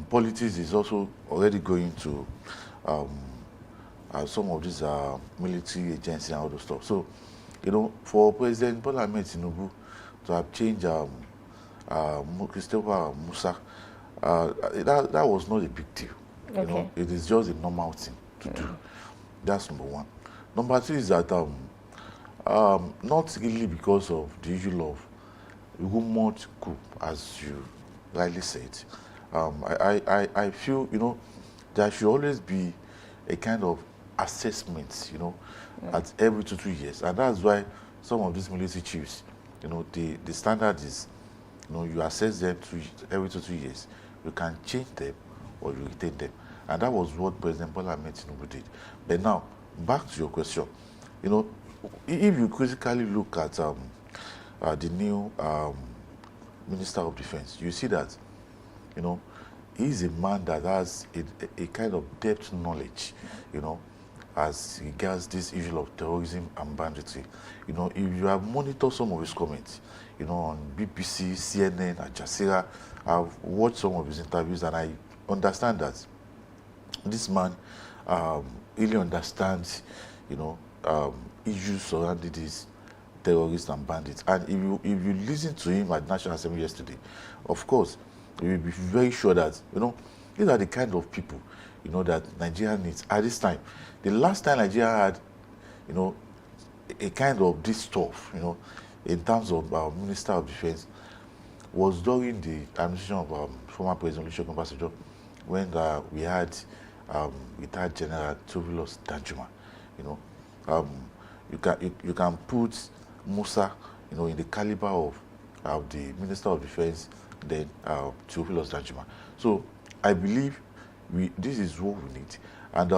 politics is also already going to some of these military agencies and all those stuff. So, you know, for President Bola Ahmed Tinubu to have changed Christopher Musa, that was not a big deal. Okay. You know, it is just a normal thing to do. That's number one. Number two is that not really because of the issue of rumor coup, as you rightly said. I feel, you know, there should always be a kind of assessment, you know, at every 2 years. And that's why some of these military chiefs, you know, the standard is, you know, you assess them every 2 years you can change them or you retain them. And that was what President Bola Ahmed Tinubu did. But now, back to your question. You know, if you critically look at the new Minister of Defense, you see that, you know, he's a man that has a kind of depth knowledge, you know, as regards this issue of terrorism and banditry. You know, if you have monitored some of his comments, you know, on BBC, CNN, Al Jazeera, I've watched some of his interviews and I understand that this man really understands, you know, issues surrounding these terrorists and bandits. And if you listen to him at National Assembly yesterday, of course, you will be very sure that, you know, these are the kind of people, you know, that Nigeria needs at this time. The last time Nigeria had, you know, a kind of this stuff, you know, in terms of Minister of Defense, was during the administration of former President Olusegun Obasanjo, when we had retired General Theophilus Danjuma. You know, you can put Musa, you know, in the caliber of the Minister of Defense, then Theophilus Danjuma. So I believe this is what we need. And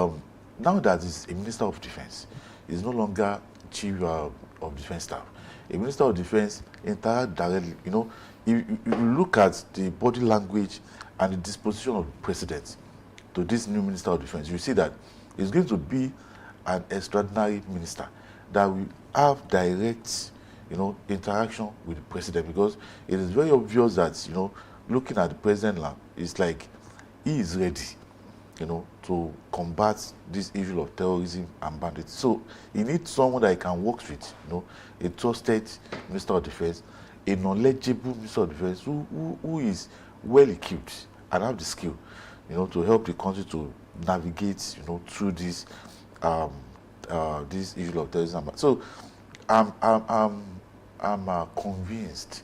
now that he's a Minister of Defense, he's no longer Chief of Defense Staff. A Minister of Defense interacts directly. You know, if you look at the body language and the disposition of the President to this new Minister of Defense, you see that he's going to be an extraordinary minister that will have direct, you know, interaction with the President, because it is very obvious that, you know, looking at the President now, it's like he is ready, you know, to combat this issue of terrorism and bandits. So he needs someone that he can work with, you know, a trusted Minister of Defense, a knowledgeable Minister of Defense who is well equipped and have the skill, you know, to help the country to navigate, you know, through this this issue of terrorism. So I'm convinced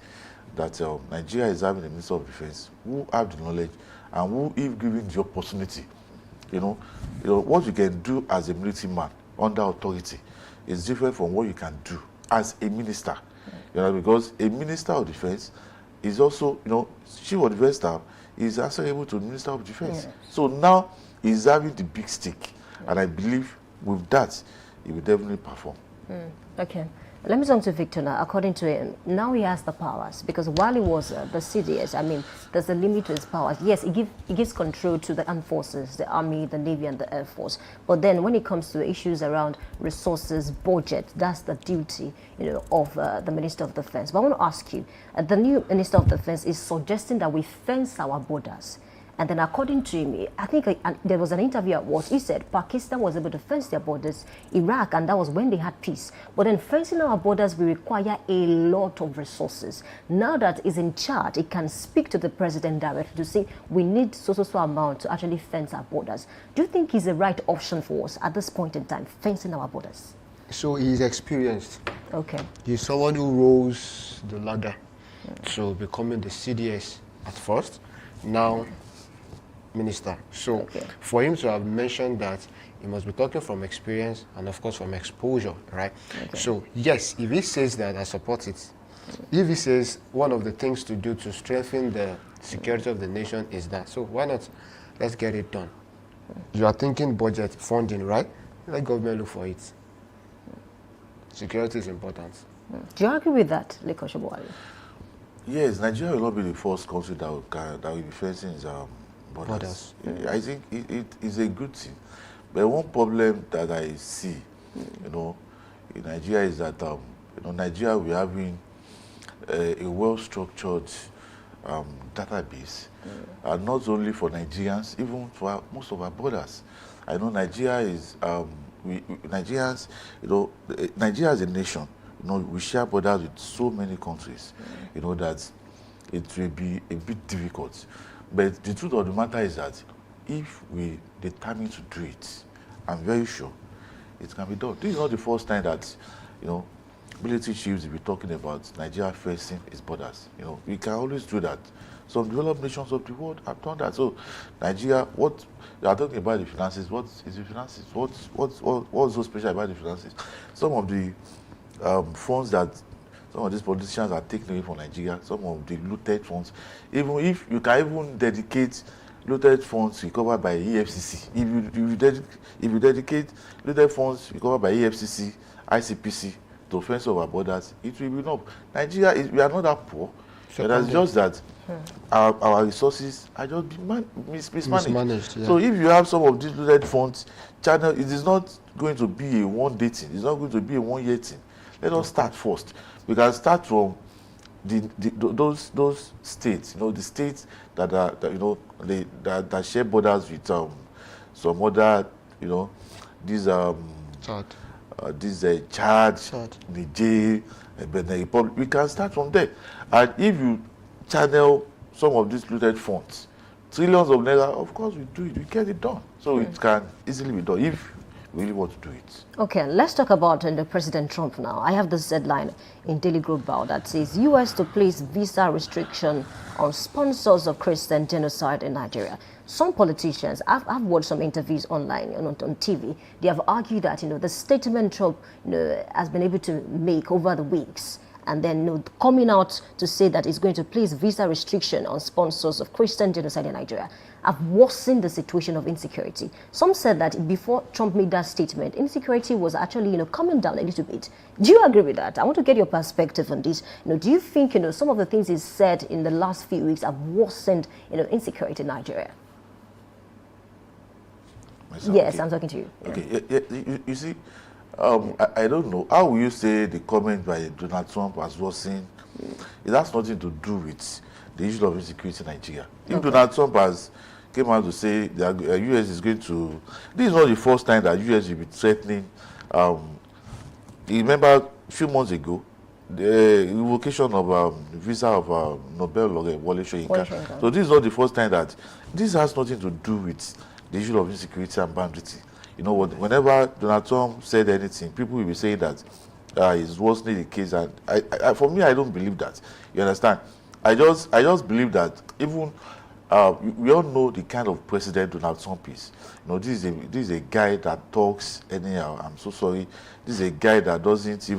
that Nigeria is having a Minister of Defense who have the knowledge and who, if given the opportunity, you know, what you can do as a military man under authority is different from what you can do as a minister. You know, because a Minister of Defense is also, you know, Chief of Defense Staff is answerable to the Minister of Defense. Yes. So now he's having the big stick, and I believe with that, he will definitely perform. Okay. Let me turn to Victor now. According to him, now he has the powers, because while he was the CDS, I mean, there's a limit to his powers. Yes, he gives control to the armed forces, the Army, the Navy, and the Air Force. But then when it comes to issues around resources, budget, that's the duty, you know, of the Minister of Defense. But I want to ask you, the new Minister of Defense is suggesting that we fence our borders. And then according to him, I think there was an interview at what he said Pakistan was able to fence their borders, Iraq, and that was when they had peace. But then fencing our borders will require a lot of resources. Now that he's in charge, he can speak to the president directly to say, we need so amount to actually fence our borders. Do you think he's the right option for us at this point in time, fencing our borders? So he's experienced. Okay. He's someone who rose the ladder. So becoming the CDS at first, now minister. So for him to have mentioned that, he must be talking from experience and of course from exposure, right? So yes, if he says that, I support it. If he says one of the things to do to strengthen the security of the nation is that, so why not? Let's get it done. You are thinking budget funding, right? Let government look for it. Security is important. Do you agree with that, Leko Shobuari? Yes, Nigeria will not be the first country that will be facing its borders. I think it is a good thing. But one problem that I see, you know, in Nigeria is that, you know, Nigeria, we're having a well-structured database, not only for Nigerians, even for most of our brothers. I know Nigeria is, Nigerians, you know, Nigeria as a nation, you know, we share borders with so many countries, you know, that it will be a bit difficult. But the truth of the matter is that if we determine to do it, I'm very sure it can be done. This is not the first time that, you know, military chiefs will be talking about Nigeria facing its borders. You know, we can always do that. Some developed nations of the world have done that. So Nigeria, what they are talking about the finances, what is the finances? What's so special about the finances? Some of the funds that some of these politicians are taken away from Nigeria, some of the looted funds. Even if you can even dedicate looted funds recovered by EFCC, if you dedicate looted funds recovered by EFCC, ICPC to fence of our borders, it will be enough. Nigeria, we are not that poor. It's just that our resources are just mismanaged. Yeah. So if you have some of these looted funds, channel, it is not going to be a one-day thing. It's not going to be a one-year thing. Let us start first. We can start from those states, the states that share borders with some other, these Chad, Niger, Benin Republic. We can start from there. And if you channel some of these looted funds, trillions of naira, of course we do it, we get it done. So it can easily be done if we really want to do it. Okay, let's talk about President Trump now. I have this headline in Daily Global that says U.S. to place visa restriction on sponsors of Christian genocide in Nigeria. Some politicians, I've watched some interviews online on TV. They have argued that the statement Trump has been able to make over the weeks, and then coming out to say that it's going to place visa restriction on sponsors of Christian genocide in Nigeria, have worsened the situation of insecurity. Some said that before Trump made that statement, insecurity was actually coming down a little bit. Do you agree with that? I want to get your perspective on this. Do you think some of the things he said in the last few weeks have worsened insecurity in Nigeria? Yes, okay. I'm talking to you. Okay, yeah, you see, I don't know. How will you say the comment by Donald Trump has worsened? It has nothing to do with the issue of insecurity in Nigeria. If Donald Trump has came out to say the U.S. is going to... This is not the first time that U.S. will be threatening. You remember a few months ago, the revocation of visa of Nobel laureate Wole Soyinka. So this is not the first time that... This has nothing to do with the issue of insecurity and banditry. Whenever Donald Trump said anything, people will be saying that it's worsening the case. And for me, I don't believe that. You understand? I just believe that even we all know the kind of president Donald Trump is. This is a guy that talks anyhow. I'm so sorry. This is a guy that doesn't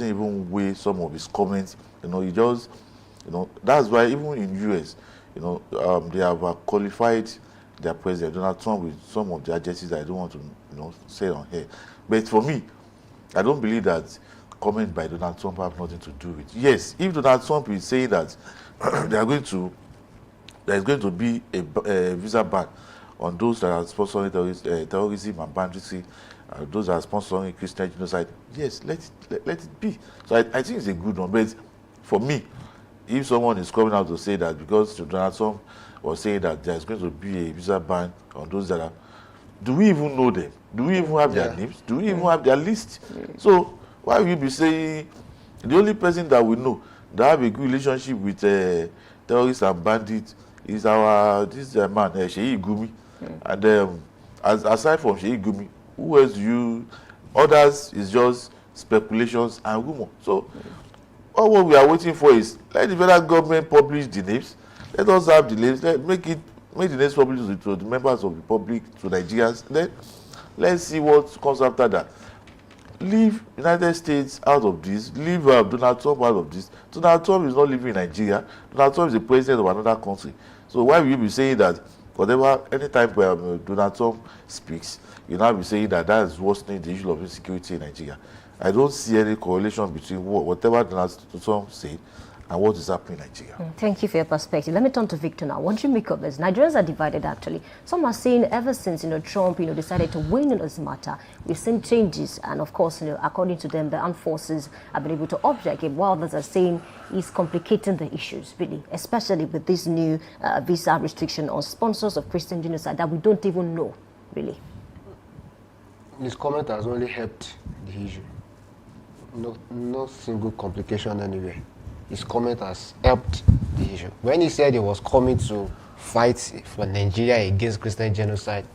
even weigh some of his comments. He just that's why even in US, they have qualified their president Donald Trump with some of the adjectives that I don't want to say on here. But for me, I don't believe that comments by Donald Trump have nothing to do with. Yes, if Donald Trump is saying that there's going to be a visa ban on those that are sponsoring terrorism and banditry, those that are sponsoring Christian genocide, yes, let it be. So I think it's a good one. But for me, if someone is coming out to say that because Donald Trump was saying that there's going to be a visa ban on those that are, do we even know them? Do we even have their names? Do we even have their list? So why will you be saying the only person that we know that have a good relationship with terrorists and bandits is this man, Sheyi Gumi. And aside from Sheyi Gumi, who else others is just speculations and rumor. So all what we are waiting for is let the federal government publish the names. Let us have the names. Make the names public to the members of the public, to Nigerians. Then let's see what comes after that. Leave United States out of this. Leave Donald Trump out of this. Donald Trump is not living in Nigeria. Donald Trump is the president of another country. So why will you be saying that anytime Donald Trump speaks, you now be saying that is worsening the issue of insecurity in Nigeria? I don't see any correlation between whatever Donald Trump said and what is happening in Nigeria. Thank you for your perspective. Let me turn to Victor now. What do you make of this? Nigerians are divided, actually. Some are saying ever since Trump decided to win in this matter, we've seen changes, and of course, according to them, the armed forces have been able to object it, while others are saying he's complicating the issues, really, especially with this new visa restriction on sponsors of Christian genocide that we don't even know, really. His comment has only helped the issue. No single complication anywhere. His comment has helped the issue. When he said he was coming to fight for Nigeria against Christian genocide,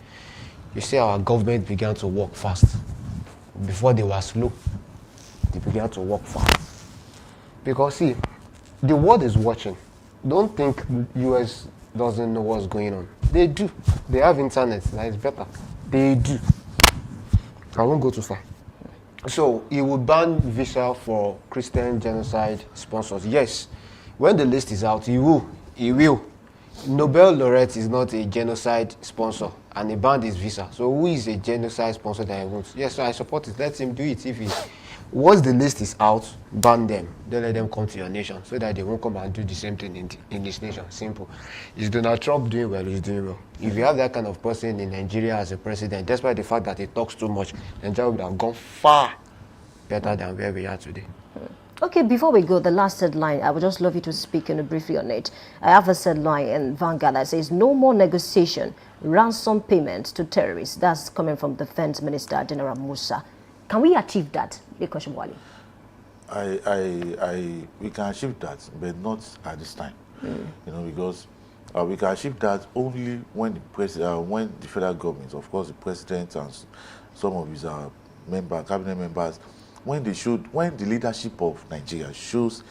you see our government began to work fast. Before they were slow, they began to work fast. Because see, the world is watching. Don't think US doesn't know what's going on. They do. They have internet. That is better. They do. I won't go too far. So he would ban visa for Christian genocide sponsors. Yes, when the list is out, he will. He will. Nobel laureate is not a genocide sponsor, and he banned his visa. So who is a genocide sponsor that he wants? Yes, so I support it. Let him do it. If he, once the list is out, ban them. Don't let them come to your nation, so that they won't come and do the same thing in this nation. Simple. Is Donald Trump doing well? He's doing well. If you have that kind of person in Nigeria as a president, despite the fact that he talks too much, Nigeria would have gone far better than where we are today. Okay, before we go, the last headline, I would just love you to speak briefly on it. I have a headline in Vanguard that says, no more negotiation, ransom payment to terrorists. That's coming from Defense Minister General Musa. Can we achieve that, Lekon Shibwali? We can achieve that, but not at this time. You know, because we can achieve that only when the federal government, of course, the president and some of his cabinet members, when the leadership of Nigeria shows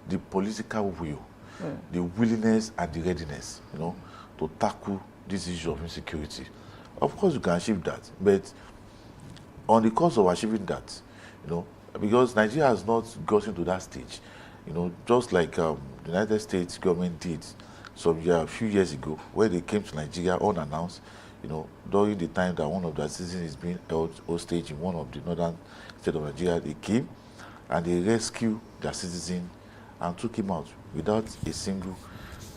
the political will, the willingness and the readiness, you know, to tackle this issue of insecurity. Of course, you can achieve that, but on the course of achieving that, you know, because Nigeria has not gotten to that stage, you know, just like the United States government did a few years ago, where they came to Nigeria unannounced, you know, during the time that one of their citizens is being held hostage in one of the northern states of Nigeria. They came and they rescued their citizen and took him out without a single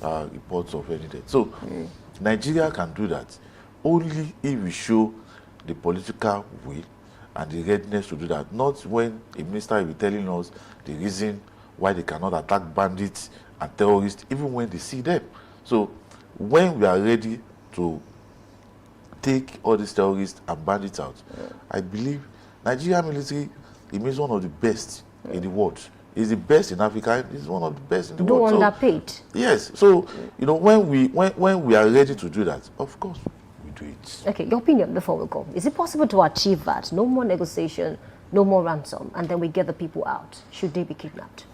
report of any death. So Nigeria can do that only if we show the political will and the readiness to do that, not when a minister will be telling us the reason why they cannot attack bandits and terrorists, even when they see them. So when we are ready to take all these terrorists and bandits out, I believe Nigeria military remains one of the best in the world. It's the best in Africa. It's one of the best in the world. Don't underpaid. Yes. So, you know, when we are ready to do that, of course, we do it. Okay, your opinion before we go. Is it possible to achieve that? No more negotiation, no more ransom, and then we get the people out. Should they be kidnapped?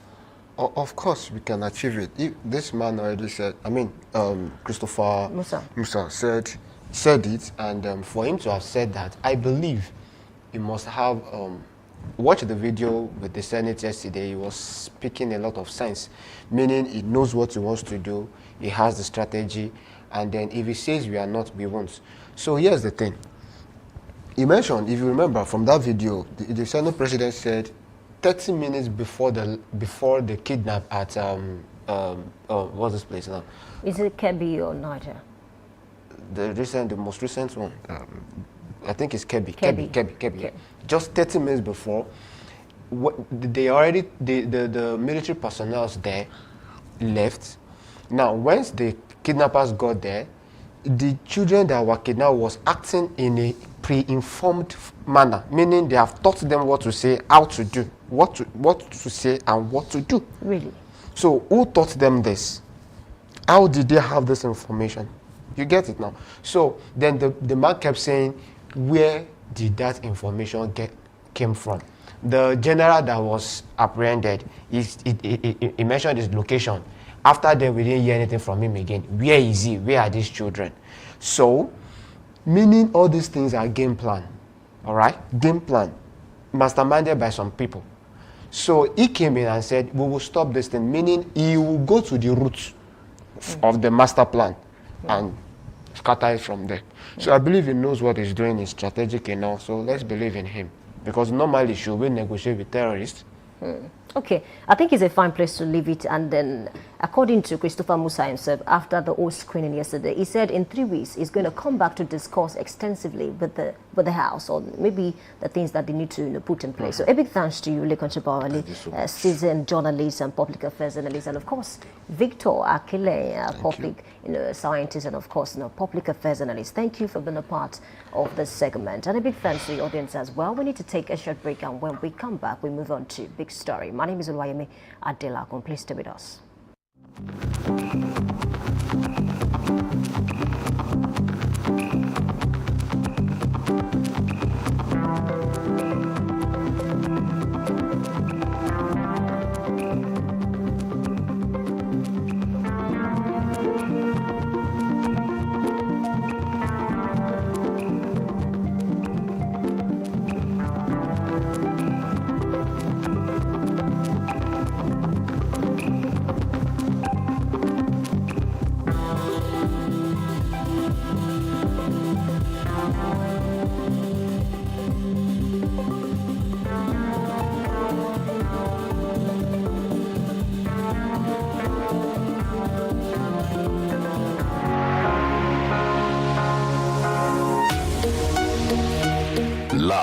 Of course, we can achieve it. This man already said, Christopher Musa said it, and for him to have said that, I believe he must have watched the video with the Senate yesterday. He was speaking a lot of sense, meaning he knows what he wants to do, he has the strategy, and then if he says we are not, we won't. So here's the thing. He mentioned, if you remember from that video, the Senate president said 30 minutes before the kidnap at what's this place now? Is it Kebbi or Niger? The most recent one. I think it's Kebbi. Yeah. Just 30 minutes before, the military personnel there left. Now, once the kidnappers got there, the children that were kidnapped was acting in a pre-informed manner, meaning they have taught them what to say, how to do, what to say, and what to do. Really? So, who taught them this? How did they have this information? You get it now. So then the man kept saying, where did that information came from? The general that was apprehended, he mentioned his location. After that, we didn't hear anything from him again. Where is he? Where are these children? So, meaning all these things are game plan. All right? Game plan. Masterminded by some people. So he came in and said, we will stop this thing, meaning he will go to the roots of the master plan and scatter it from there. So I believe he knows what he's doing, is strategic enough, so let's believe in him. Because normally, should we negotiate with terrorists? Okay, I think it's a fine place to leave it. And then, according to Christopher Musa himself, after the whole screening yesterday, he said in 3 weeks he's going to come back to discuss extensively with the House, or maybe the things that they need to put in place. So a big thanks to you, Lekon Shibwali, seasoned journalist and public affairs analyst, and of course Victor Akile, public scientist, and of course public affairs analyst. Thank you for being a part of this segment, and a big thanks to the audience as well. We need to take a short break, and when we come back, we move on to Big Story. My name is Oluwayemi Adelakun. Please stay with us.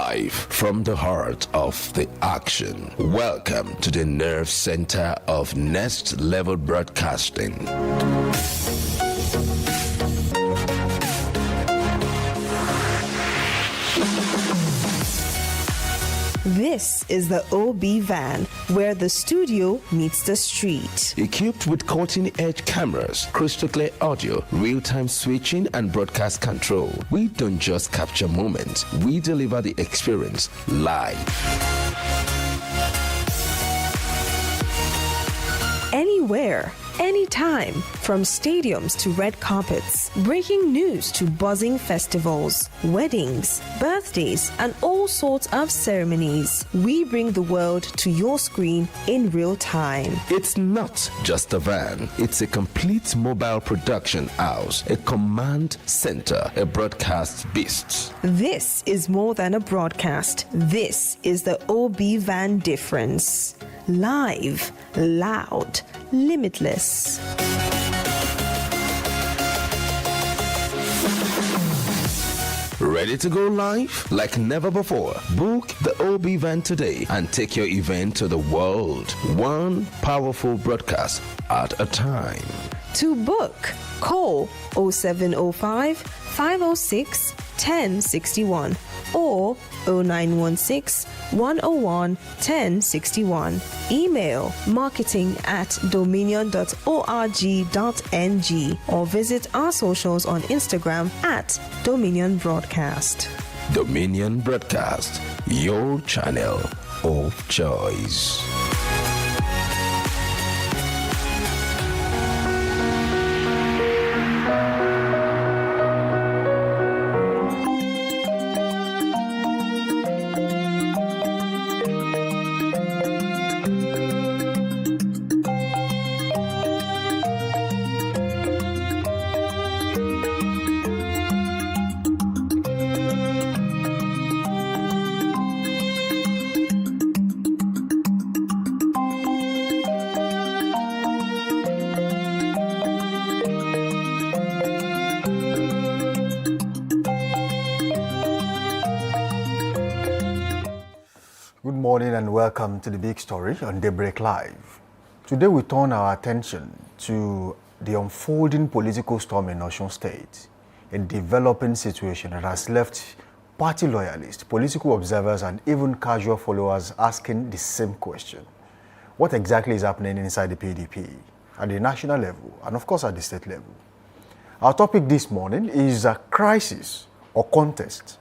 Live from the heart of the action. Welcome to the nerve center of Next Level Broadcasting. This is the OB van, where the studio meets the street. Equipped with cutting-edge cameras, crystal clear audio, real-time switching, and broadcast control, we don't just capture moments, we deliver the experience live. Anywhere, anytime, from stadiums to red carpets, breaking news to buzzing festivals, weddings, birthdays, and all sorts of ceremonies. We bring the world to your screen in real time. It's not just a van, it's a complete mobile production house, a command center, a broadcast beast. This is more than a broadcast. This is the OB van difference. Live, loud, limitless. Ready to go live like never before? Book the OB van today and take your event to the world. One powerful broadcast at a time. To book, call 0705 506 1061 or 0916 101 1061. Email marketing@dominion.org.ng or visit our socials on Instagram @Dominion Broadcast. Dominion Broadcast, your channel of choice. Good morning and welcome to the big story on Daybreak Live. Today we turn our attention to the unfolding political storm in Osun State, a developing situation that has left party loyalists, political observers, and even casual followers asking the same question. What exactly is happening inside the PDP at the national level and of course at the state level? Our topic this morning is a crisis or contest,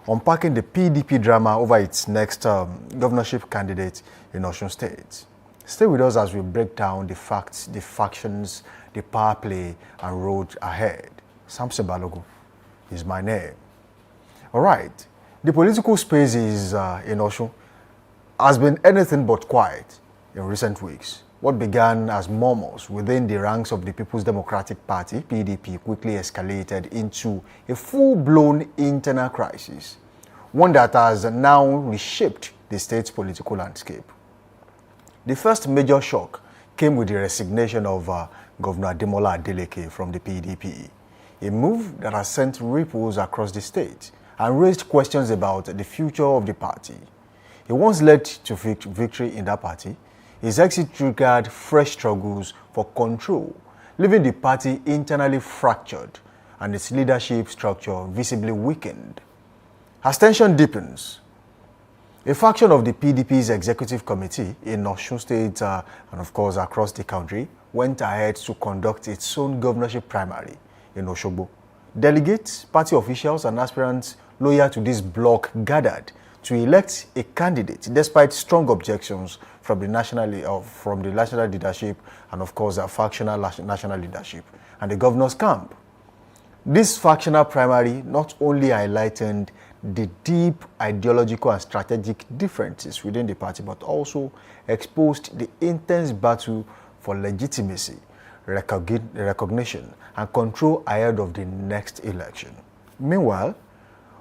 unpacking the PDP drama over its next governorship candidate in Osun State. Stay with us as we break down the facts, the factions, the power play, and road ahead. Samson Balogun is my name. All right, the political space in Osun has been anything but quiet in recent weeks. What began as murmurs within the ranks of the People's Democratic Party, PDP, quickly escalated into a full-blown internal crisis, one that has now reshaped the state's political landscape. The first major shock came with the resignation of Governor Ademola Adeleke from the PDP, a move that has sent ripples across the state and raised questions about the future of the party. He once led to victory in that party. His exit triggered fresh struggles for control, leaving the party internally fractured and its leadership structure visibly weakened. As tension deepens, a faction of the PDP's executive committee in Osun State and of course across the country went ahead to conduct its own governorship primary in Osogbo. Delegates, party officials, and aspirants loyal to this bloc gathered to elect a candidate despite strong objections from the national leadership and of course the factional national leadership and the governor's camp. This factional primary not only highlighted the deep ideological and strategic differences within the party, but also exposed the intense battle for legitimacy, recognition, and control ahead of the next election. Meanwhile,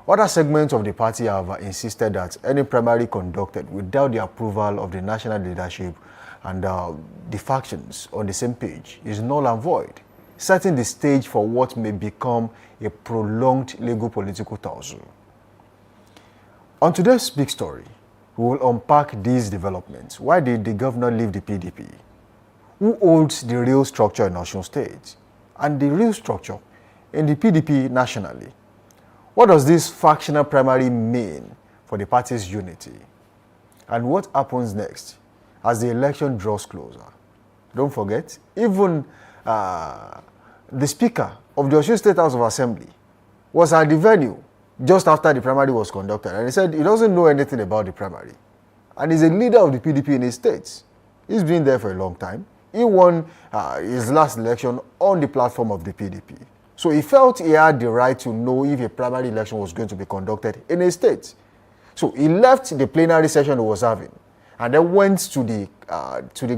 other segments of the party have insisted that any primary conducted without the approval of the national leadership and the factions on the same page is null and void, setting the stage for what may become a prolonged legal political tussle. On today's big story, we will unpack these developments. Why did the governor leave the PDP? Who holds the real structure in Osun State? And the real structure in the PDP nationally? What does this factional primary mean for the party's unity? And what happens next as the election draws closer? Don't forget, even the Speaker of the Osun State House of Assembly was at the venue just after the primary was conducted. And he said he doesn't know anything about the primary. And he's a leader of the PDP in his state. He's been there for a long time. He won his last election on the platform of the PDP. So he felt he had the right to know if a primary election was going to be conducted in his state. So he left the plenary session he was having and then went to the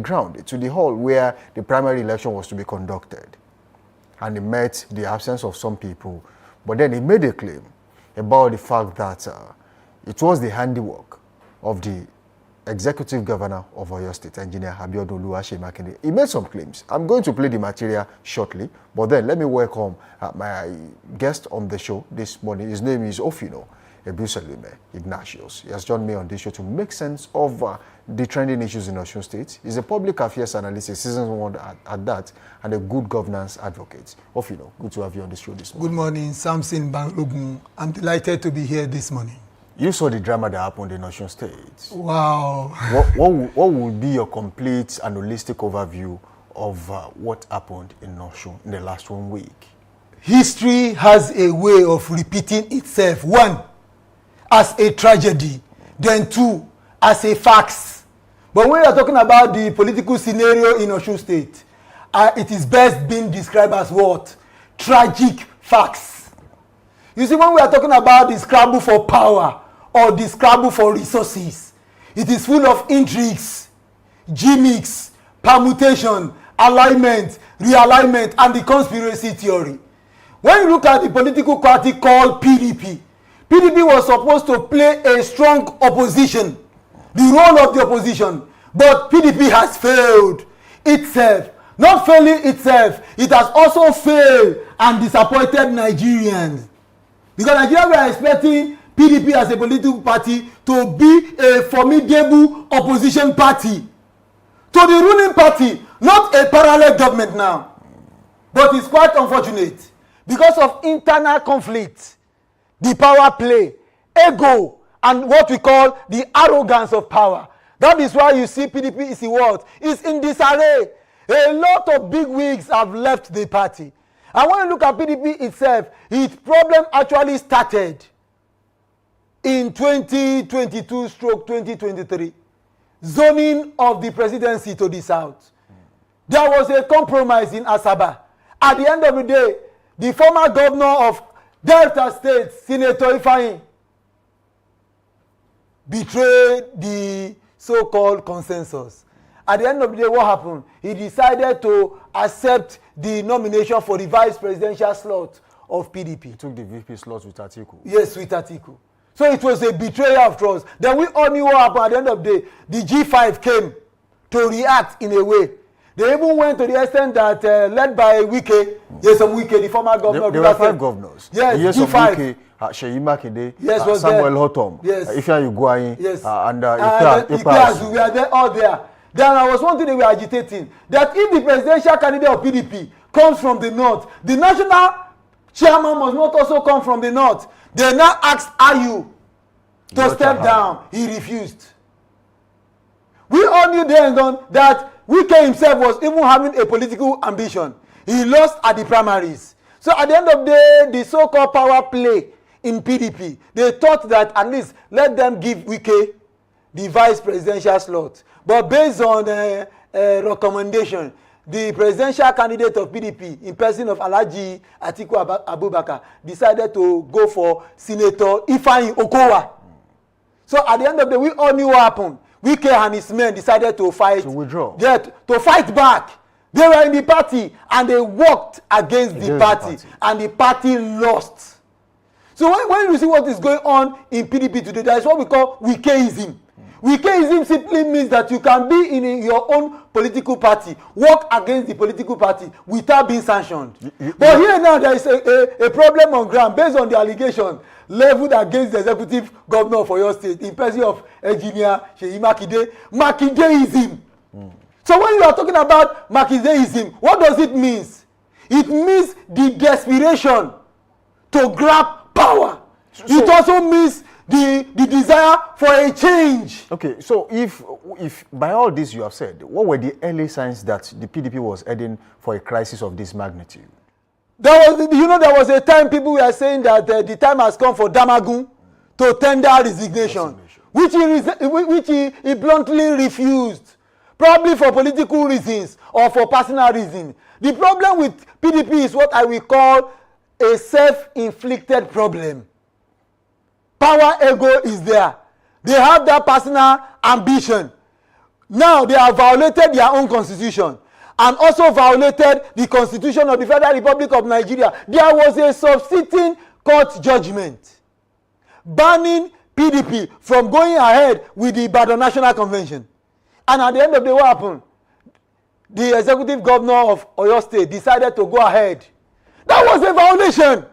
ground, to the hall where the primary election was to be conducted. And he met the absence of some people. But then he made a claim about the fact that it was the handiwork of the executive governor of Oyo State, Engineer Abiodun Oluwaseyi. He made some claims. I'm going to play the material shortly, but then let me welcome my guest on the show this morning. His name is Ofino Ebuselime Ignatius. He has joined me on this show to make sense of the trending issues in Osun State. He's a public affairs analyst, a seasoned one at that, and a good governance advocate. Ofino, good to have you on the show this morning. Good morning, Samson Balogun. I'm delighted to be here this morning. You saw the drama that happened in Osun State. Wow. What would be your complete and holistic overview of what happened in Osun in the last 1 week? History has a way of repeating itself. One, as a tragedy. Then two, as a fact. But when we are talking about the political scenario in Osun State, it is best being described as what? Tragic facts. You see, when we are talking about the scramble for power or the scramble for resources, it is full of intrigues, gimmicks, permutation, alignment, realignment, and the conspiracy theory. When you look at the political party called PDP, PDP was supposed to play a strong opposition, the role of the opposition, but PDP has failed itself. Not failing itself, it has also failed and disappointed Nigerians. Because Nigerians were expecting PDP as a political party to be a formidable opposition party to the ruling party, not a parallel government now. But it's quite unfortunate because of internal conflict, the power play, ego, and what we call the arrogance of power. That is why you see PDP is in what? It's in disarray. A lot of big wigs have left the party. And when you look at PDP itself, its problem actually started in 2022/2023. Zoning of the presidency to the south. There was a compromise in Asaba. At the end of the day, the former governor of Delta State, Senator Ifeanyi, betrayed the so-called consensus. At the end of the day, what happened? He decided to accept the nomination for the vice presidential slot of PDP. He took the VP slot with Atiku. Yes, with Atiku. So it was a betrayal of trust. Then we all knew what happened at the end of the day. The G5 came to react in a way. They even went to the extent that, led by Wike, yes, Wike, the former governor. There were 5 governors. Yes, G5. Wike, Seyi Makinde, yes, Samuel Hotom, yes, Ifeanyi Ugwuanyi, yes, and Ikpeazu. We are there, all there. Then I was one thing they were agitating, that if the presidential candidate of PDP comes from the north, the national chairman must not also come from the north. They now asked Ayu to step down. He refused. We all knew then that Wike himself was even having a political ambition. He lost at the primaries. So at the end of the day, the so-called power play in PDP, they thought that at least let them give Wike the vice presidential slot. But based on recommendation, the presidential candidate of PDP, in person of Alhaji Atiku Abubakar, decided to go for Senator Ifeanyi Okowa. So at the end of the day, we all knew what happened. Wike and his men decided to fight. To withdraw. Yeah, to fight back. They were in the party and they worked against the party. And the party lost. So when you see what is going on in PDP today, that is what we call Wikeism. Wikeism simply means that you can be in your own political party, work against the political party without being sanctioned. But here now there is a problem on ground based on the allegation. leveled against the executive governor of Oyo State in person of engineer Seyi Makinde. Makindeism. So when you are talking about Makindeism, what does it mean? It means the desperation to grab power. It also means the desire for a change. Okay, so if by all this you have said, what were the early signs that the PDP was heading for a crisis of this magnitude? There was a time people were saying that the time has come for Damagun to tender resignation, which he bluntly refused, probably for political reasons or for personal reasons. The problem with PDP is what I will call a self-inflicted problem. Power ego is there. They have that personal ambition. Now they have violated their own constitution and also violated the constitution of the Federal Republic of Nigeria. There was a subsisting court judgment banning PDP from going ahead with the Ibadan National Convention. And at the end of the day, what happened? The executive governor of Oyo State decided to go ahead. That was a violation.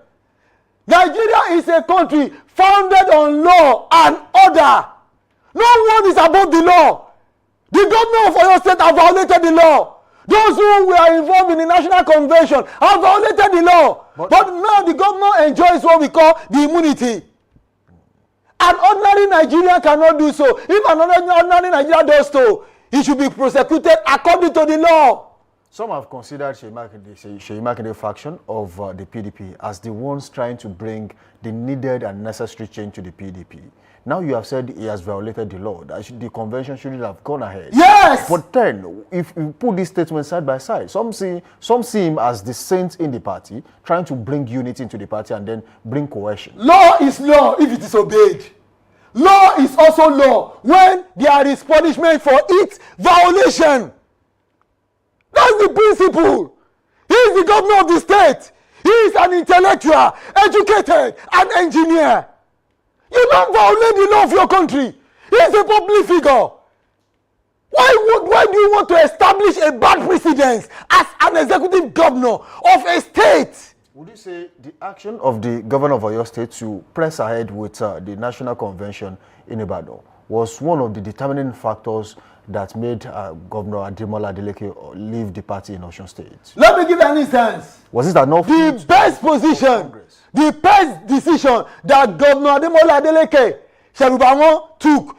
Nigeria is a country founded on law and order. No one is above the law. The governor of Oyo State have violated the law. Those who were involved in the National Convention have violated the law. But now the governor enjoys what we call the immunity. An ordinary Nigerian cannot do so. If an ordinary Nigerian does so, he should be prosecuted according to the law. Some have considered Seyi Makinde faction of the PDP as the ones trying to bring the needed and necessary change to the PDP. Now you have said he has violated the law. That the convention shouldn't have gone ahead. Yes! But then, if you put these statements side by side, some see him as the saint in the party, trying to bring unity into the party and then bring cohesion. Law is law if it is obeyed. Law is also law when there is punishment for its violation. That's the principle. He is the governor of the state. He is an intellectual, educated, an engineer. You don't violate the law of your country. He is a public figure. Why do you want to establish a bad precedent as an executive governor of a state? Would you say the action of the governor of Oyo State to press ahead with the National Convention in Ibadan was one of the determining factors that made Governor Ademola Adeleke leave the party in Osun State? Let me give an instance. Was it enough? The best position, the best decision that Governor Ademola Adeleke Serubawon took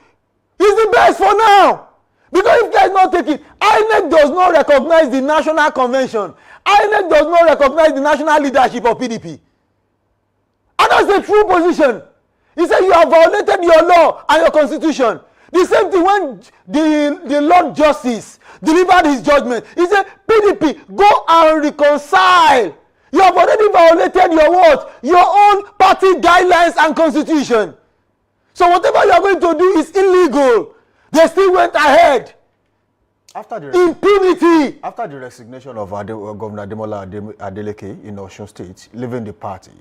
is the best for now. Because if they are not taking, INEC does not recognize the National Convention. INEC does not recognize the national leadership of PDP. And that's the true position. He said you have violated your law and your constitution. The same thing when the Lord Justice delivered his judgment. He said, PDP, go and reconcile. You have already violated your what? Your own party guidelines and constitution. So whatever you are going to do is illegal. They still went ahead. After the impunity. After the resignation of Governor Ademola Adeleke in Osun State, leaving the party,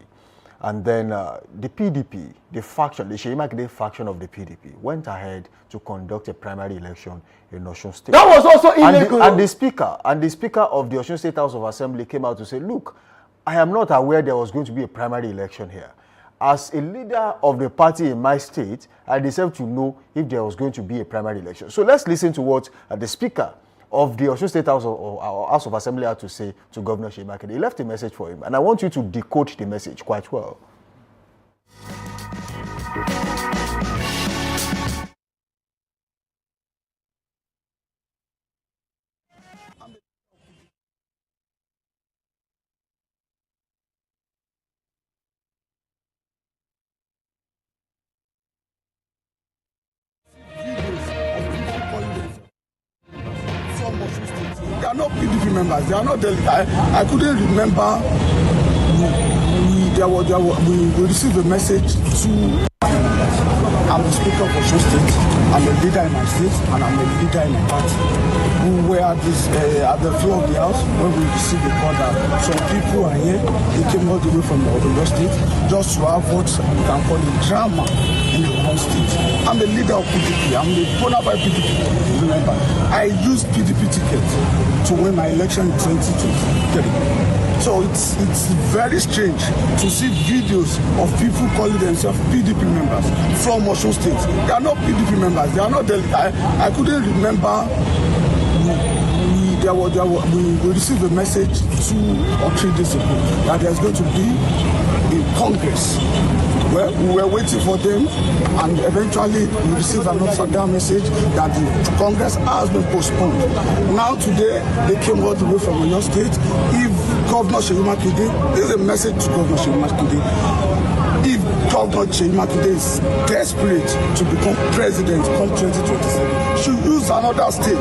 and then the PDP, the faction, the Seyi Makinde faction of the PDP, went ahead to conduct a primary election in Osun State. That was also illegal. And the speaker of the Osun State House of Assembly came out to say, look, I am not aware there was going to be a primary election here. As a leader of the party in my state, I deserve to know if there was going to be a primary election. So let's listen to what the speaker of the Osun State House of Assembly had to say to Governor Seyi Makinde. He left a message for him, and I want you to decode the message quite well. They are not PDP members. They are not delegates. I couldn't remember. We received a message to. I'm the speaker of Osun State. I'm a leader in my state, and I'm a leader in my party. We were at the floor of the house when we received the call that some people are here. They came all the way from Oyo State just to have what we can call a drama in the whole state. I'm a leader of PDP. I'm a bona fide PDP member. I used PDP ticket to win my election in 2023. So it's very strange to see videos of people calling themselves PDP members from Osun State. They are not PDP members. They are not. I couldn't remember. We received a message 2 or 3 days ago that there's going to be a Congress. Well, we were waiting for them, and eventually we received another message that the Congress has been postponed. Now today, they came all the way from Oyo State. If Governor Seyi Makinde, this is a message to Governor Seyi Makinde. If Governor Seyi Makinde is desperate to become president come 2027, should use another state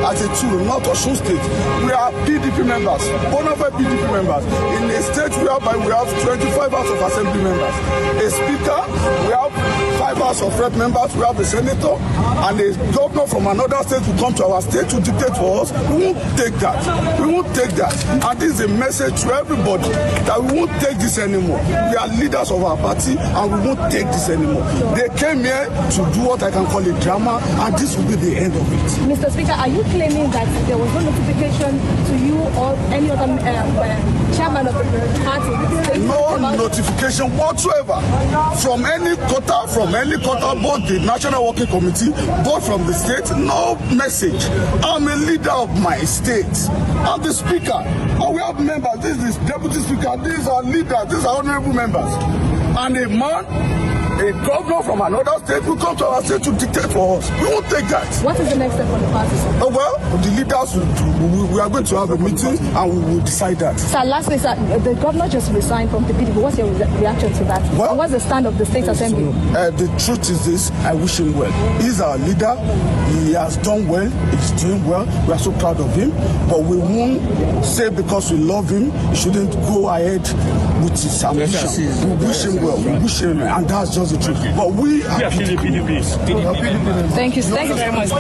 as a tool, not Osun State. We are PDP members, bona fide PDP members. In a state whereby we have 25 House of Assembly members, a speaker, we have 5 House of Rep members, we have a senator, and a governor from another state will come to our state to dictate for us. We won't take that. We won't take that. And this is a message to everybody that we won't take this anymore. We are leaders of our party, and we won't take this anymore. They came here to do what I can call a drama, and this will be the end of it. Mr. Speaker, are you claiming that there was no notification to you or any other chairman of the party? No notification whatsoever from any quarter, both the National Working Committee, both from the state, no message. I'm a leader of my state. I'm the speaker. And we have members. This is deputy speaker. These are leaders. These are honorable members. And a governor from another state will come to our state to dictate for us. We won't take that. What is the next step for the party, sir? Oh, well, the leaders, we are going to have a meeting and we will decide that. Sir, lastly, sir, the governor just resigned from the PDP. What's your reaction to that? Well, and what's the stand of the State Assembly? The truth is this, I wish him well. He's our leader. He has done well. He's doing well. We are so proud of him. But we won't say because we love him, he shouldn't go ahead with his ambition. We wish him well. We wish him, and that's just the truth. But we are PDP. Thank you. Thank you very much.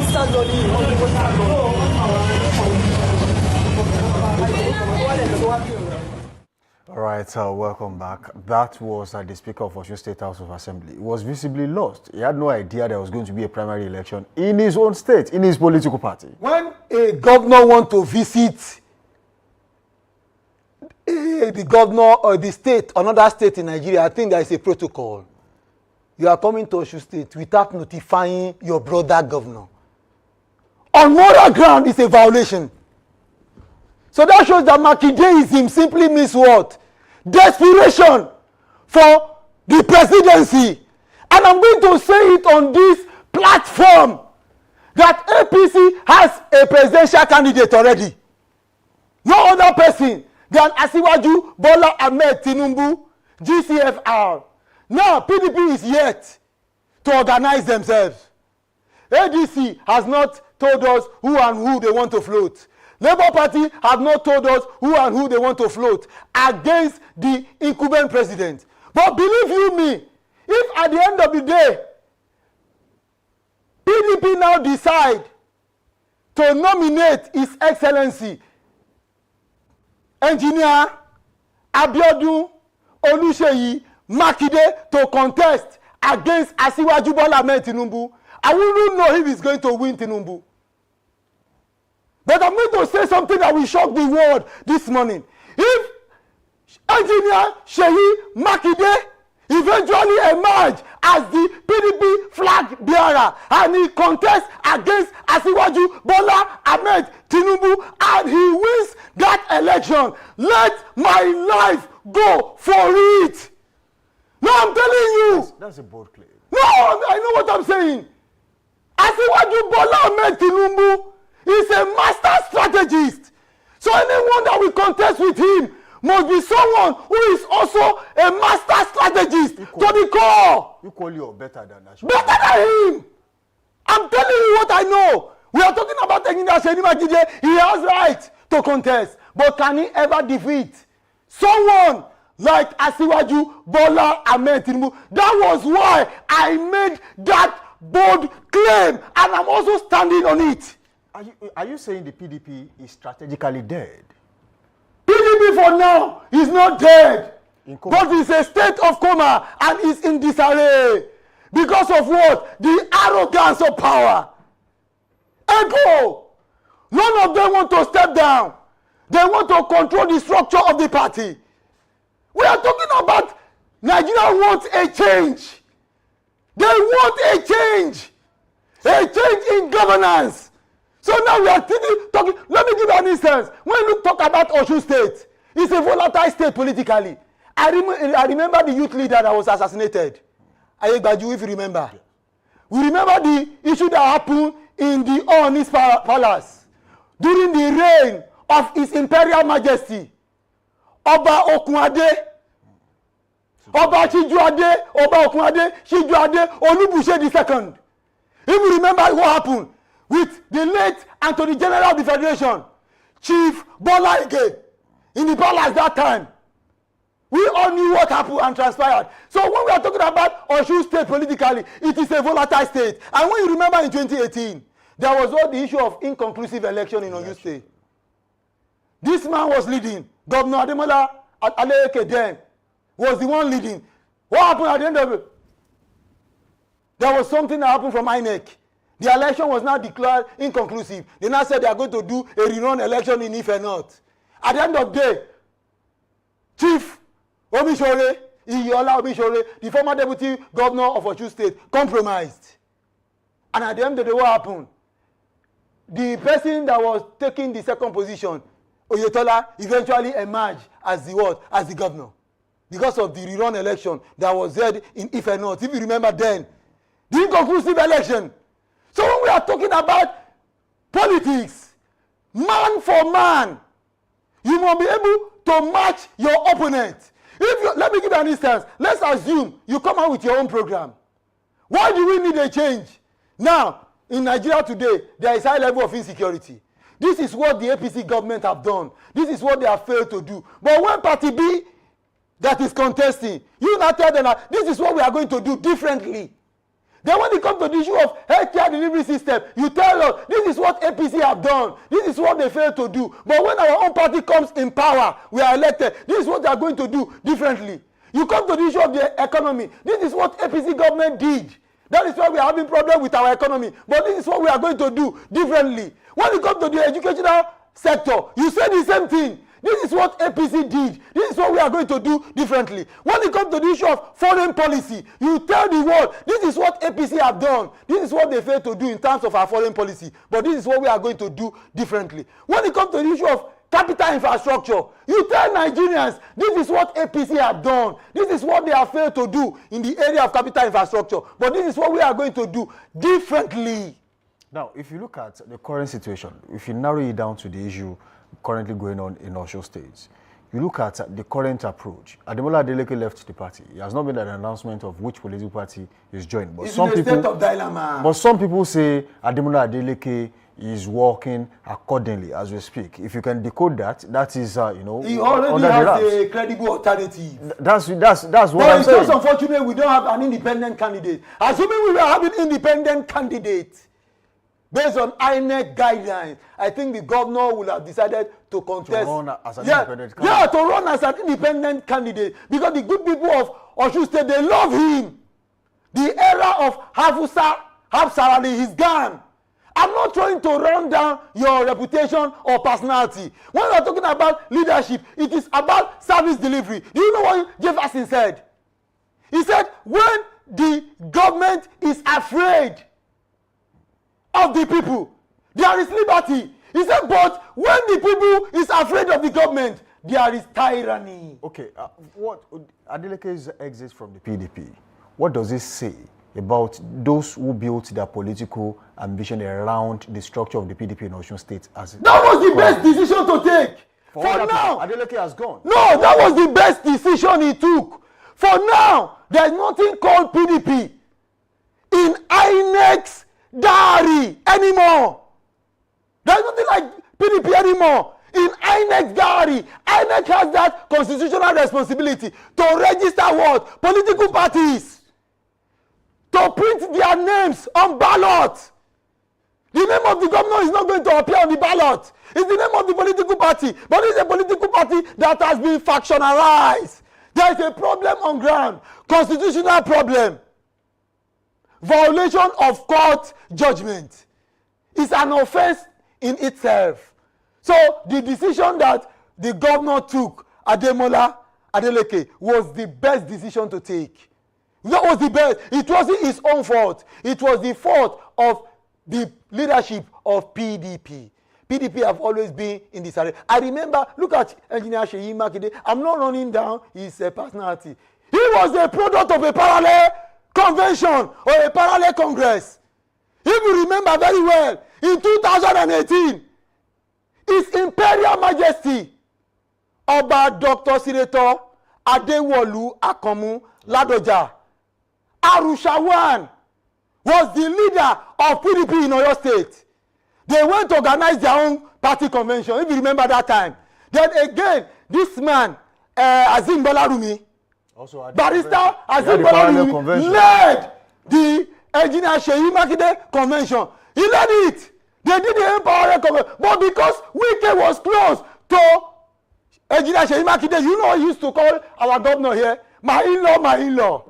All right, welcome back. That was the Speaker of Osun State House of Assembly. He was visibly lost. He had no idea there was going to be a primary election in his own state, in his political party. When a governor wants to visit the governor or the state, another state in Nigeria, I think there is a protocol. You are coming to Osun State without notifying your brother governor. On moral ground, it's a violation. So that shows that Makideism simply means what? Desperation for the presidency. And I'm going to say it on this platform that APC has a presidential candidate already. No other person than Asiwaju Bola Ahmed Tinubu, GCFR. Now, PDP is yet to organize themselves. ADC has not told us who and who they want to float. Labour Party have not told us who and who they want to float against the incumbent president. But believe you me, if at the end of the day, PDP now decide to nominate His Excellency Engineer Abiodun Oluseyi Makinde to contest against Asiwaju Bola Ahmed Tinubu, I wouldn't know if he's going to win Tinubu. But I'm going to say something that will shock the world this morning. If Engineer Seyi Makinde eventually emerge as the PDP flag bearer and he contests against Asiwaju Bola Ahmed Tinubu and he wins that election, let my life go for it. No, I'm telling you. That's a bold claim. No, I know what I'm saying. Asiwaju Bola Ahmed Tinubu is a master strategist. So anyone that will contest with him must be someone who is also a master strategist to the core. Equally or better than that. Better than him. I'm telling you what I know. We are talking about Engineer Seyi Makinde. He has right to contest. But can he ever defeat someone like Asiwaju Bola Ahmed Tinubu? That was why I made that bold claim. And I'm also standing on it. Are you saying the PDP is strategically dead? PDP for now is not dead. But it's a state of coma and is in disarray. Because of what? The arrogance of power. Ego. None of them want to step down. They want to control the structure of the party. We are talking about Nigeria wants a change. They want a change in governance. So now we are talking. Let me give you an instance. When you talk about Osun State, it's a volatile state politically. I remember the youth leader that was assassinated. Ayegbaju, if you remember. We remember the issue that happened in the Ooni's palace during the reign of His Imperial Majesty Oba Okunade, Oba Chijuade, Oba Okunade, Chijuade, Olubuse II. If you remember what happened with the late Attorney General of the Federation, Chief Bola Ige, in the palace that time, we all knew what happened and transpired. So when we are talking about Osun State politically, it is a volatile state. And when you remember in 2018, there was all the issue of inconclusive election in Osun State. This man was leading. Governor Ademola Adeleke then was the one leading. What happened at the end of it? There was something that happened from INEC. The election was now declared inconclusive. They now said they are going to do a rerun election in Ife North. At the end of the day, Chief Obishore, Iyola Obishore, the former deputy governor of Osun State, compromised. And at the end of the day, what happened? The person that was taking the second position, Oyetola, eventually emerged as the what? As the governor. Because of the rerun election that was held in Ife North. If you remember then, the inconclusive election. So when we are talking about politics, man for man, you must be able to match your opponent. Let me give you an instance. Let's assume you come out with your own program. Why do we need a change? Now, in Nigeria today, there is high level of insecurity. This is what the APC government have done. This is what they have failed to do. But when Party B that is contesting, you now tell them that this is what we are going to do differently. Then when it comes to the issue of healthcare delivery system, you tell us this is what APC have done. This is what they failed to do. But when our own party comes in power, we are elected. This is what they are going to do differently. You come to the issue of the economy. This is what APC government did. That is why we are having problem with our economy. But this is what we are going to do differently. When it comes to the educational sector, you say the same thing. This is what APC did. This is what we are going to do differently. When it comes to the issue of foreign policy, you tell the world, this is what APC have done. This is what they failed to do in terms of our foreign policy. But this is what we are going to do differently. When it comes to the issue of capital infrastructure, you tell Nigerians, this is what APC have done. This is what they have failed to do in the area of capital infrastructure. But this is what we are going to do differently. Now, if you look at the current situation, if you narrow it down to the issue currently going on in Osun State, you look at the current approach. Ademola Adeleke left the party. He has not made an announcement of which political party is joining. But some people say Ademola Adeleke is working accordingly as we speak. If you can decode that, that is, you know, he already has a credible alternative. That's what I'm saying. But it's just unfortunate we don't have an independent candidate. Assuming we were having independent candidates, based on INEC guidelines, I think the governor will have decided to contest. To run as an independent candidate. Yeah, to run as an independent candidate. Because the good people of Osun State, they love him. The era of Hafsarali is gone. I'm not trying to run down your reputation or personality. When we're talking about leadership, it is about service delivery. Do you know what Jefferson said? He said, when the government is afraid of the people, there is liberty. He said, but when the people is afraid of the government, there is tyranny. Okay, what Adeleke's exit from the PDP, what does it say about those who built their political ambition around the structure of the PDP in Osun State? That was the best decision to take. For now, Adeleke has gone. No, that was the best decision he took. For now, there is nothing called PDP in INEC's diary anymore. There's nothing like PDP anymore. In INEC diary, INEC has that constitutional responsibility to register what? Political parties. To print their names on ballot. The name of the governor is not going to appear on the ballot. It's the name of the political party. But it's a political party that has been factionalized. There is a problem on ground. Constitutional problem. Violation of court judgment is an offense in itself. So the decision that the governor took, Ademola Adeleke, was the best decision to take. That was the best. It wasn't his own fault. It was the fault of the leadership of PDP. PDP have always been in this area. I remember, look at Engineer Seyi Makinde. I'm not running down his personality. He was a product of a parallel convention or a parallel congress. If you remember very well, in 2018, His Imperial Majesty, Oba Dr. Senator Adewolu Akanmu Ladoja, Arusha 1, was the leader of PDP in Oyo State. They went to organize their own party convention, if you remember that time. Then again, this man, Azim Bolarumi, Barrister Azim Bolarumi, led the Engineer Seyi Makinde convention. He led it. They did the Empire convention. But because Wike was close to Engineer Seyi Makinde, you know, he used to call our governor here, my in-law, my in-law.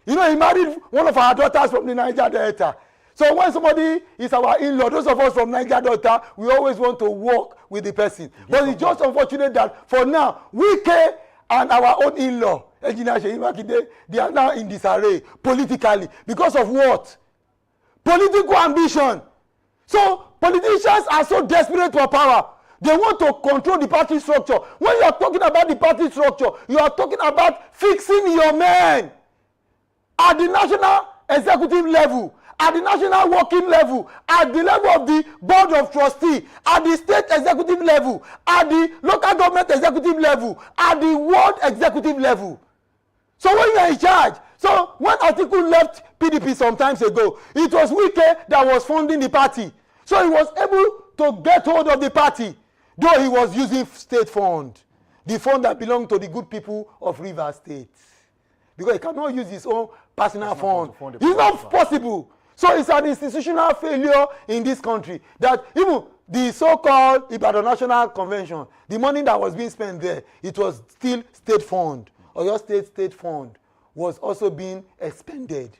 You know, he married one of our daughters from the Niger Delta. So when somebody is our in-law, those of us from Niger Delta, we always want to work with the person. But it's just unfortunate that for now, Wike and our own in-law, Engineer Seyi Makinde, they are now in disarray politically. Because of what? Political ambition. So politicians are so desperate for power. They want to control the party structure. When you are talking about the party structure, you are talking about fixing your men at the national executive level, at the national working level, at the level of the board of trustees, at the state executive level, at the local government executive level, at the world executive level. So when you are in charge, so when Atiku left PDP some times ago, it was Wike that was funding the party. So he was able to get hold of the party, though he was using state fund, the fund that belonged to the good people of Rivers State. Because he cannot use his own personal fund. It's not possible. So it's an institutional failure in this country that even the so-called Ibadan National Convention, the money that was being spent there, it was still state fund, or your state fund was also being expended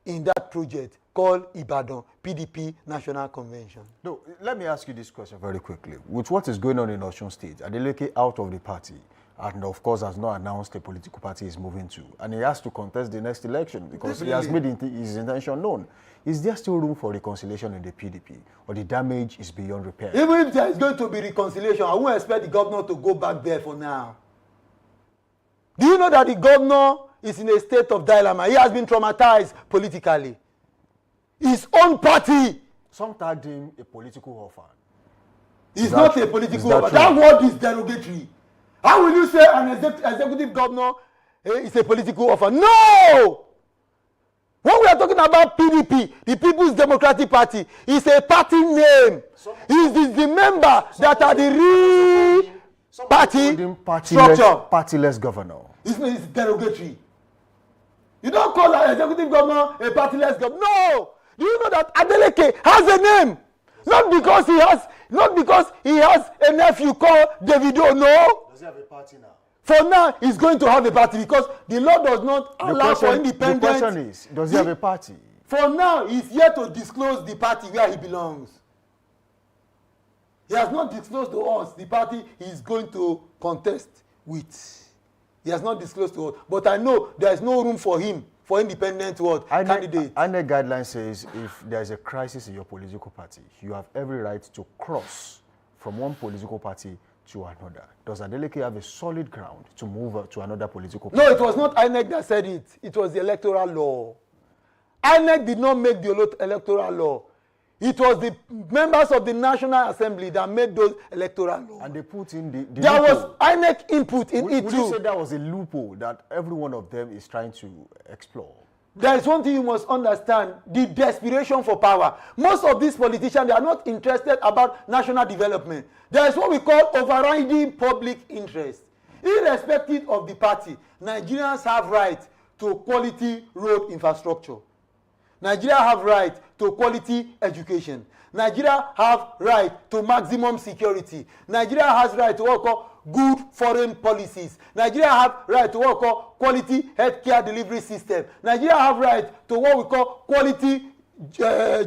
in that project called Ibadan PDP National Convention. No, let me ask you this question very quickly. With what is going on in Osun State, Adeleke out of the party, and of course has not announced the political party he's moving to, and he has to contest the next election because he has made his intention known. Is there still room for reconciliation in the PDP, or the damage is beyond repair? Even if there is going to be reconciliation, I won't expect the governor to go back there for now. Do you know that the governor is in a state of dilemma? He has been traumatized politically. His own party. Some tagged him a political orphan. He's not a political orphan. That word is derogatory. How will you say an executive governor is a political orphan? No! When we are talking about PDP, the People's Democratic Party, is a party name. It is the member that are the real party structure. Partyless governor. It's derogatory. You don't call an executive governor a partyless governor. No! Do you know that Adeleke has a name? Not because he has a nephew called Davido, no. Does he have a party now? For now, he's going to have a party because the law does not allow for independent. The question is, does he have a party? For now, he's yet to disclose the party where he belongs. He has not disclosed to us the party he is going to contest with. He has not disclosed to us. But I know there is no room for him for independent candidate. INEC guideline says if there is a crisis in your political party, you have every right to cross from one political party to another. Does Adeleke have a solid ground to move to another political party? No, it was not INEC that said it. It was the electoral law. INEC did not make the electoral law. It was the members of the National Assembly that made those electoral laws. And they put in the there loophole. Was INEC input in it too. Would you say that was a loophole that every one of them is trying to explore? There is one thing you must understand, the desperation for power. Most of these politicians, they are not interested about national development. There is what we call overriding public interest. Irrespective of the party, Nigerians have right to quality road infrastructure. Nigeria have right to quality education. Nigeria have right to maximum security. Nigeria has right to what we call good foreign policies. Nigeria have right to what we call quality healthcare delivery system. Nigeria have right to what we call quality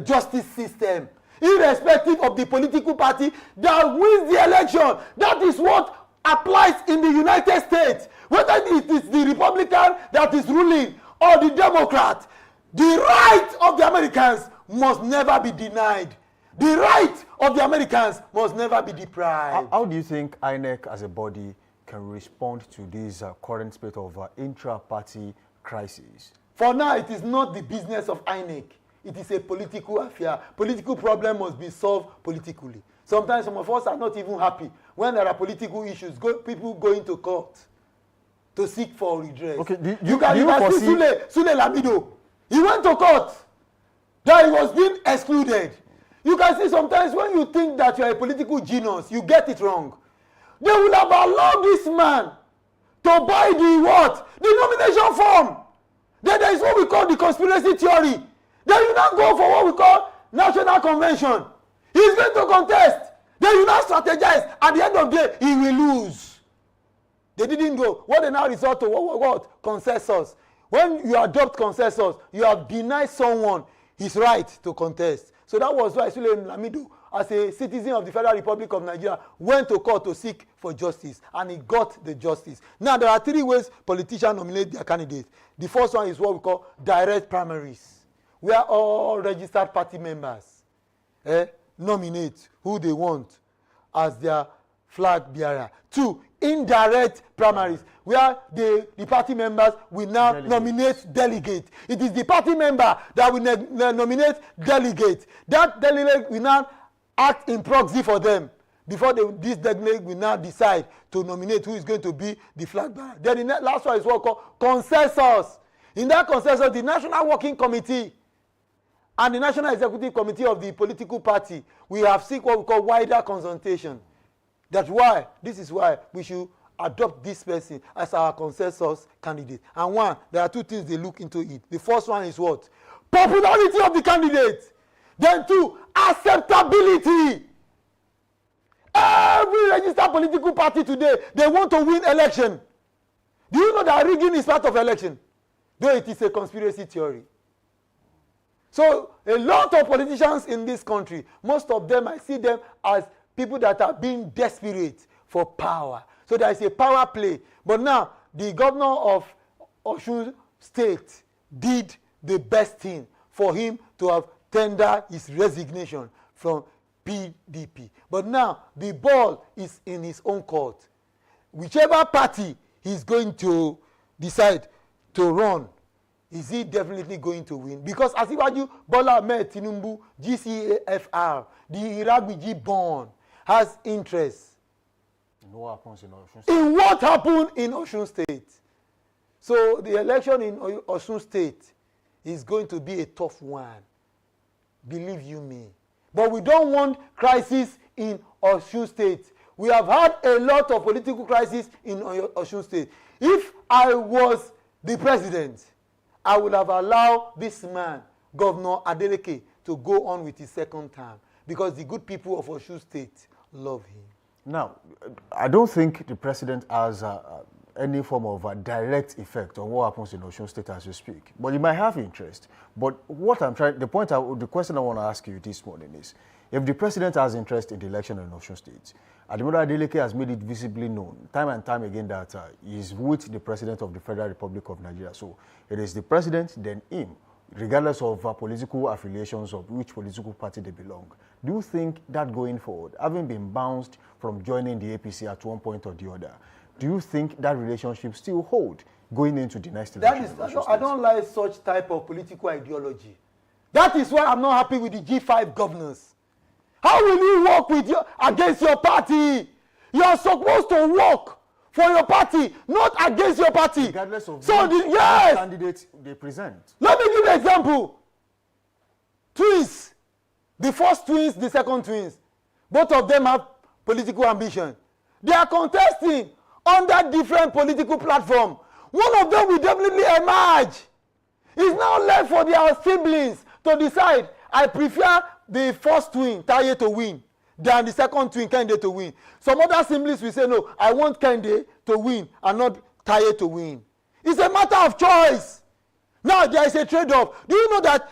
justice system. irrespective of the political party that wins the election. That is what applies in the United States. Whether it is the Republican that is ruling or the Democrat, the right of the Americans must never be denied. The right of the Americans must never be deprived. How do you think INEC as a body can respond to this current state of intra-party crisis? For now, it is not the business of INEC. It is a political affair. Political problem must be solved politically. Sometimes some of us are not even happy when there are political issues. People going to court to seek for redress. Okay, you can see Sule Lamido. He went to court that he was being excluded. You can see sometimes when you think that you are a political genius, you get it wrong. They will have allowed this man to buy the what? The nomination form. Then there is what we call the conspiracy theory. Then you now go for what we call national convention. He is going to contest. Then you now strategize. At the end of the day, he will lose. They didn't go. What they now resort to, what? Consensus. When you adopt consensus, you have denied someone his right to contest. So that was why Sule Lamido, as a citizen of the Federal Republic of Nigeria, went to court to seek for justice, and he got the justice. Now, there are 3 ways politicians nominate their candidates. The first one is what we call direct primaries, where all registered party members nominate who they want as their flag bearer. 2, indirect primaries, where the party members will now nominate delegate. It is the party member that will nominate delegate. That delegate will now act in proxy for them before this delegate will now decide to nominate who is going to be the flag bearer. Then the last one is what we call consensus. In that consensus, the National Working Committee and the National Executive Committee of the political party, we have seek what we call wider consultation. That's why, this is why we should adopt this person as our consensus candidate. And one, there are 2 things they look into it. The first one is what? Popularity of the candidate. Then 2, acceptability. Every registered political party today, they want to win election. Do you know that rigging is part of election? Though it is a conspiracy theory. So a lot of politicians in this country, most of them, I see them as people that are being desperate for power. So there is a power play. But now, the governor of Osun State did the best thing for him to have tendered his resignation from PDP. But now, the ball is in his own court. Whichever party he's going to decide to run, is he definitely going to win? Because as Asiwaju Bola Ahmed Tinubu, GCAFR, the Iragbiji born, has interest in what happens in Osun State. In what happened in Osun State. So the election in Osun State is going to be a tough one. Believe you me. But we don't want crisis in Osun State. We have had a lot of political crisis in Osun State. If I was the president, I would have allowed this man, Governor Adeleke, to go on with his second term, because the good people of Osun State love him. Now, I don't think the president has any form of a direct effect on what happens in Osun State as you speak. But he might have interest. But what I'm trying, the question I want to ask you this morning is, if the president has interest in the election in Osun State, Admiral Adeleke has made it visibly known time and time again that he is with the president of the Federal Republic of Nigeria. So it is the president, then him, regardless of political affiliations of which political party they belong. Do you think that going forward, having been bounced from joining the APC at one point or the other, do you think that relationship still hold going into the next election? I don't like such type of political ideology. That is why I'm not happy with the G5 governors. How will you work against your party? You are supposed to work for your party, not against your party. Regardless of yes, candidates they present. Let me give you an example. Twins. The first twins, the second twins. Both of them have political ambition. They are contesting under different political platforms. One of them will definitely emerge. It's now left for their siblings to decide. I prefer the first twin, Taye, to win than the second twin, Kende, to win. Some other siblings will say, no, I want Kende to win and not Taye to win. It's a matter of choice. Now, there is a trade-off. Do you know that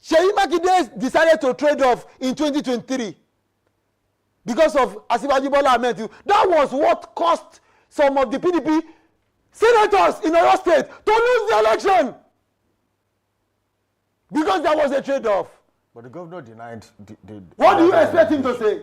Sheyi Makinde decided to trade off in 2023 because of Asiwaju Bola Ahmed Tinubu. That was what cost some of the PDP senators in Oyo State to lose the election because there was a trade-off. But the governor denied. What do you expect him to say?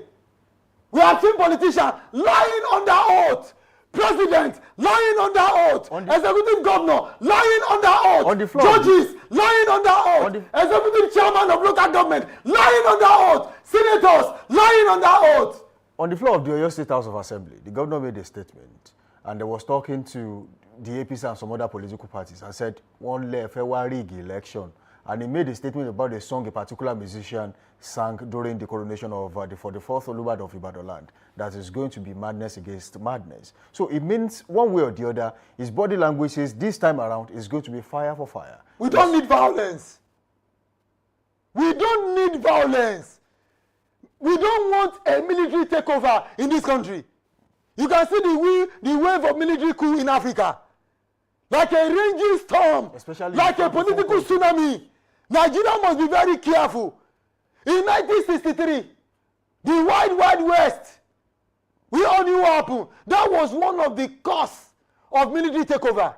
We have seen politicians lying under oath. President lying under oath. Executive governor lying under oath. On the floor. Judges lying under oath. Executive chairman of local government lying under oath. Senators lying under oath. On the floor of the Oyo State House of Assembly, the governor made a statement and they was talking to the APC and some other political parties and said, one left a rig election. And he made a statement about a song a particular musician sang during the coronation of the 44th Olubad of Ibadan land, that is going to be madness against madness. So it means one way or the other, his body language says this time around is going to be fire for fire. We don't need violence. We don't need violence. We don't want a military takeover in this country. You can see the wave of military coup in Africa. Like a raging storm, especially like a political tsunami. Nigeria must be very careful. In 1963, the Wild West, we all knew what happened. That was one of the causes of military takeover.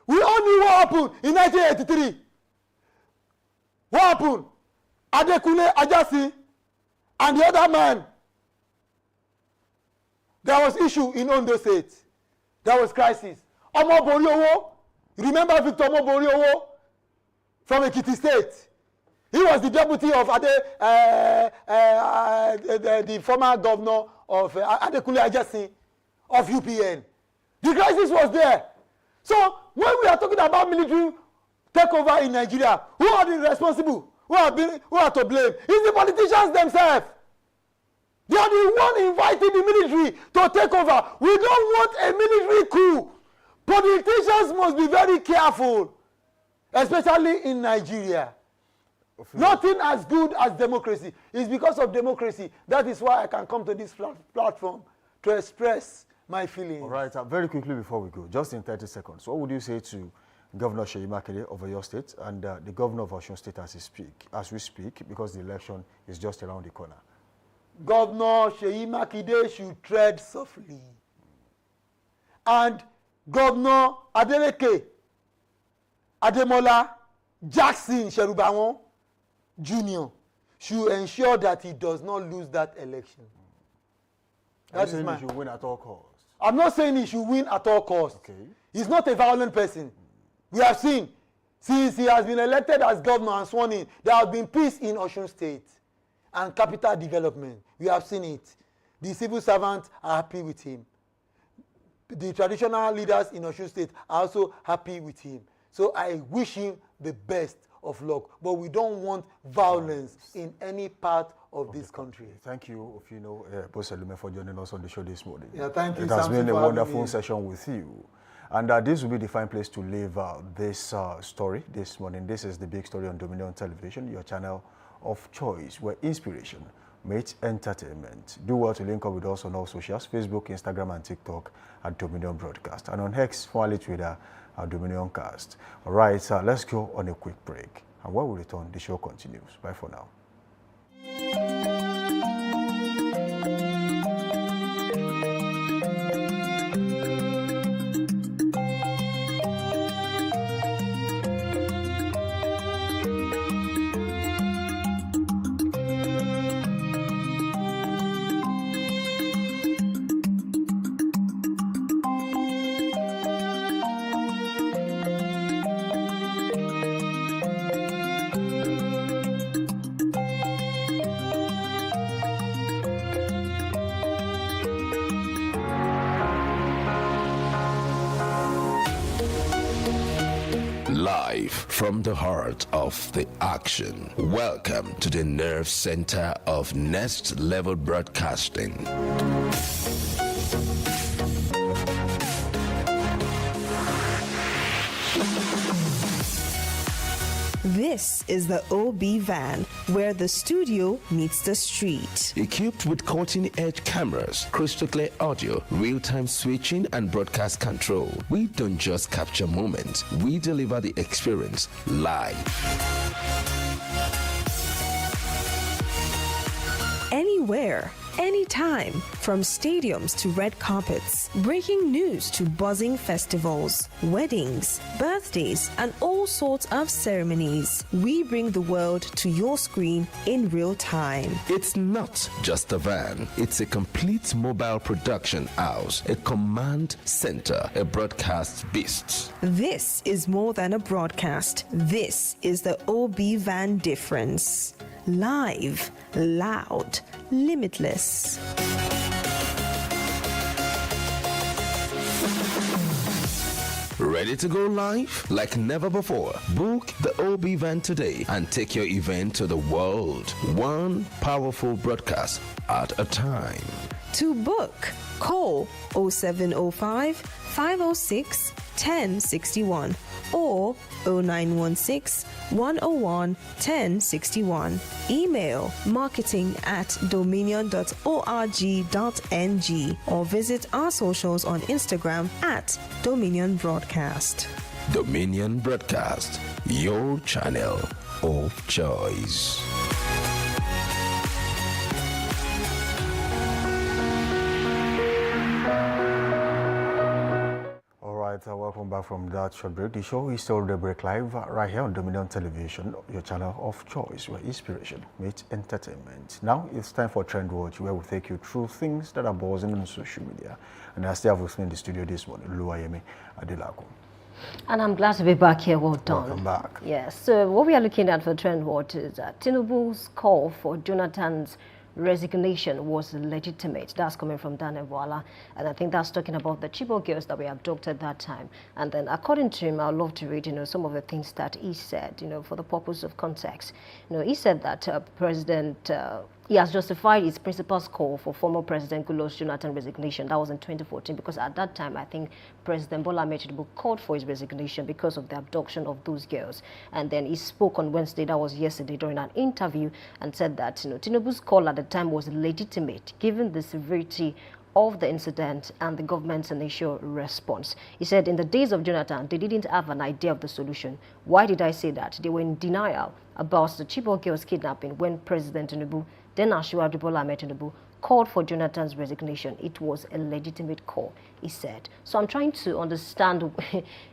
We all knew what happened in 1983. What happened? Adekunle Ajasi and the other man. There was issue in Ondo State. There was crisis. Omo Boriowo, remember Victor Omo Boriowo from Ekiti State? He was the deputy of the former governor of Adekunle Ajasi of UPN. The crisis was there. So when we are talking about military takeover in Nigeria, who are the responsible? Who are to blame? It's the politicians themselves. They are the one inviting the military to take over. We don't want a military coup. Politicians must be very careful, especially in Nigeria. Nothing as good as democracy. It's because of democracy. That is why I can come to this platform to express my feelings. All right, very quickly before we go, just in 30 seconds, what would you say to Governor Sheyi Makinde of Oyo State and the governor of Osun State as we speak, because the election is just around the corner? Governor Sheyi Makinde should tread softly. And Governor Adeleke Ademola Jackson Sherubawon Jr. should ensure that he does not lose that election. That is he should win at all costs. I'm not saying he should win at all costs. Okay. He's not a violent person. We have seen, since he has been elected as governor and sworn in, there has been peace in Osun State and capital development. We have seen it. The civil servants are happy with him. The traditional leaders in Osun State are also happy with him. So I wish him the best of luck. But we don't want violence in any part of this country. Thank you, Ofino Boselume, for joining us on the show this morning. Yeah, thank you. It has been a wonderful session with you. And this will be the fine place to leave this story this morning. This is the big story on Dominion Television, your channel of choice, where inspiration meets entertainment. Do well to link up with us on all socials, Facebook, Instagram, and TikTok at Dominion Broadcast. And on X, formerly Twitter, at Dominion Cast. All right, let's go on a quick break. And when we return, the show continues. Bye for now. Live from the heart of the action. Welcome to the nerve center of Next Level Broadcasting. This is the OB van, where the studio meets the street. Equipped with cutting-edge cameras, crystal clear audio, real-time switching, and broadcast control, we don't just capture moments, we deliver the experience live. Anywhere, anytime, from stadiums to red carpets, breaking news to buzzing festivals, weddings, birthdays, and all sorts of ceremonies. We bring the world to your screen in real time. It's not just a van, it's a complete mobile production house, a command center, a broadcast beast. This is more than a broadcast. This is the OB van difference. Live, loud, limitless. Ready to go live? Like never before. Book the OB van today and take your event to the world. One powerful broadcast at a time. To book, call 0705 506 1061 or 0916 101 1061. Email marketing@dominion.org.ng or visit our socials on Instagram @Dominion Broadcast. Dominion Broadcast, your channel of choice. Welcome back from that short break. The show is still Daybreak Live right here on Dominion Television, your channel of choice, where inspiration meets entertainment. Now it's time for Trend Watch, where we take you through things that are buzzing on social media. And I still have with me in the studio this morning, Oluwayemi Adelako. And I'm glad to be back here. Well done. Welcome back. Yes. So what we are looking at for Trend Watch is Tinubu's call for Jonathan's resignation was legitimate. That's coming from Daniel Wala, and I think that's talking about the Chibok girls that were abducted that time. And then according to him, I'd love to read, some of the things that he said, for the purpose of context. He said that he has justified his principal's call for former President Goodluck Jonathan's resignation. That was in 2014, because at that time, I think President Bola Ahmed Tinubu called for his resignation because of the abduction of those girls. And then he spoke on Wednesday, that was yesterday, during an interview, and said that Tinubu's call at the time was legitimate, given the severity of the incident and the government's initial response. He said in the days of Jonathan, they didn't have an idea of the solution. Why did I say that? They were in denial about the Chibok girls kidnapping when President Tinubu, then Asiwaju Bola Ahmed Tinubu, called for Jonathan's resignation. It was a legitimate call, he said. So I'm trying to understand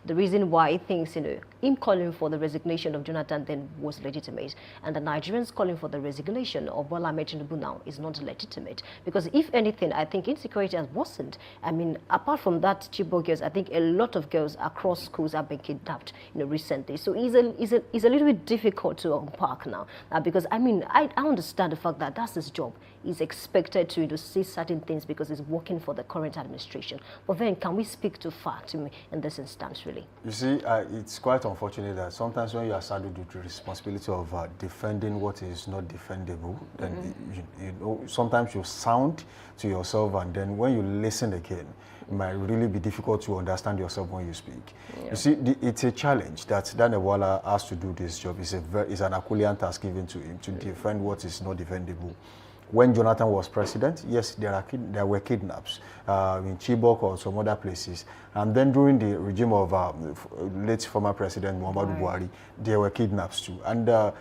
the reason why he thinks, him calling for the resignation of Jonathan then was legitimate, and the Nigerians calling for the resignation of Bola Ahmed Tinubu now is not legitimate. Because if anything, I think insecurity has worsened. I mean, apart from that Chibok girls, I think a lot of girls across schools have been kidnapped, recently. So it's a little bit difficult to unpack now, because I mean, I understand the fact that that's his job. He's expected to say certain things because he's working for the current administration. But then, can we speak to fact in this instance, really? You see, it's quite unfortunate that sometimes when you are saddled with the responsibility of defending what is not defendable, then sometimes you sound to yourself, and then when you listen again, it might really be difficult to understand yourself when you speak. Yeah. You see, it's a challenge that Daniel Wala has to do this job. It's an Herculean task given to him to defend what is not defendable. When Jonathan was president, yes, there were kidnaps in Chibok or some other places. And then during the regime of late former President Muhammadu Buhari, there were kidnaps too. And the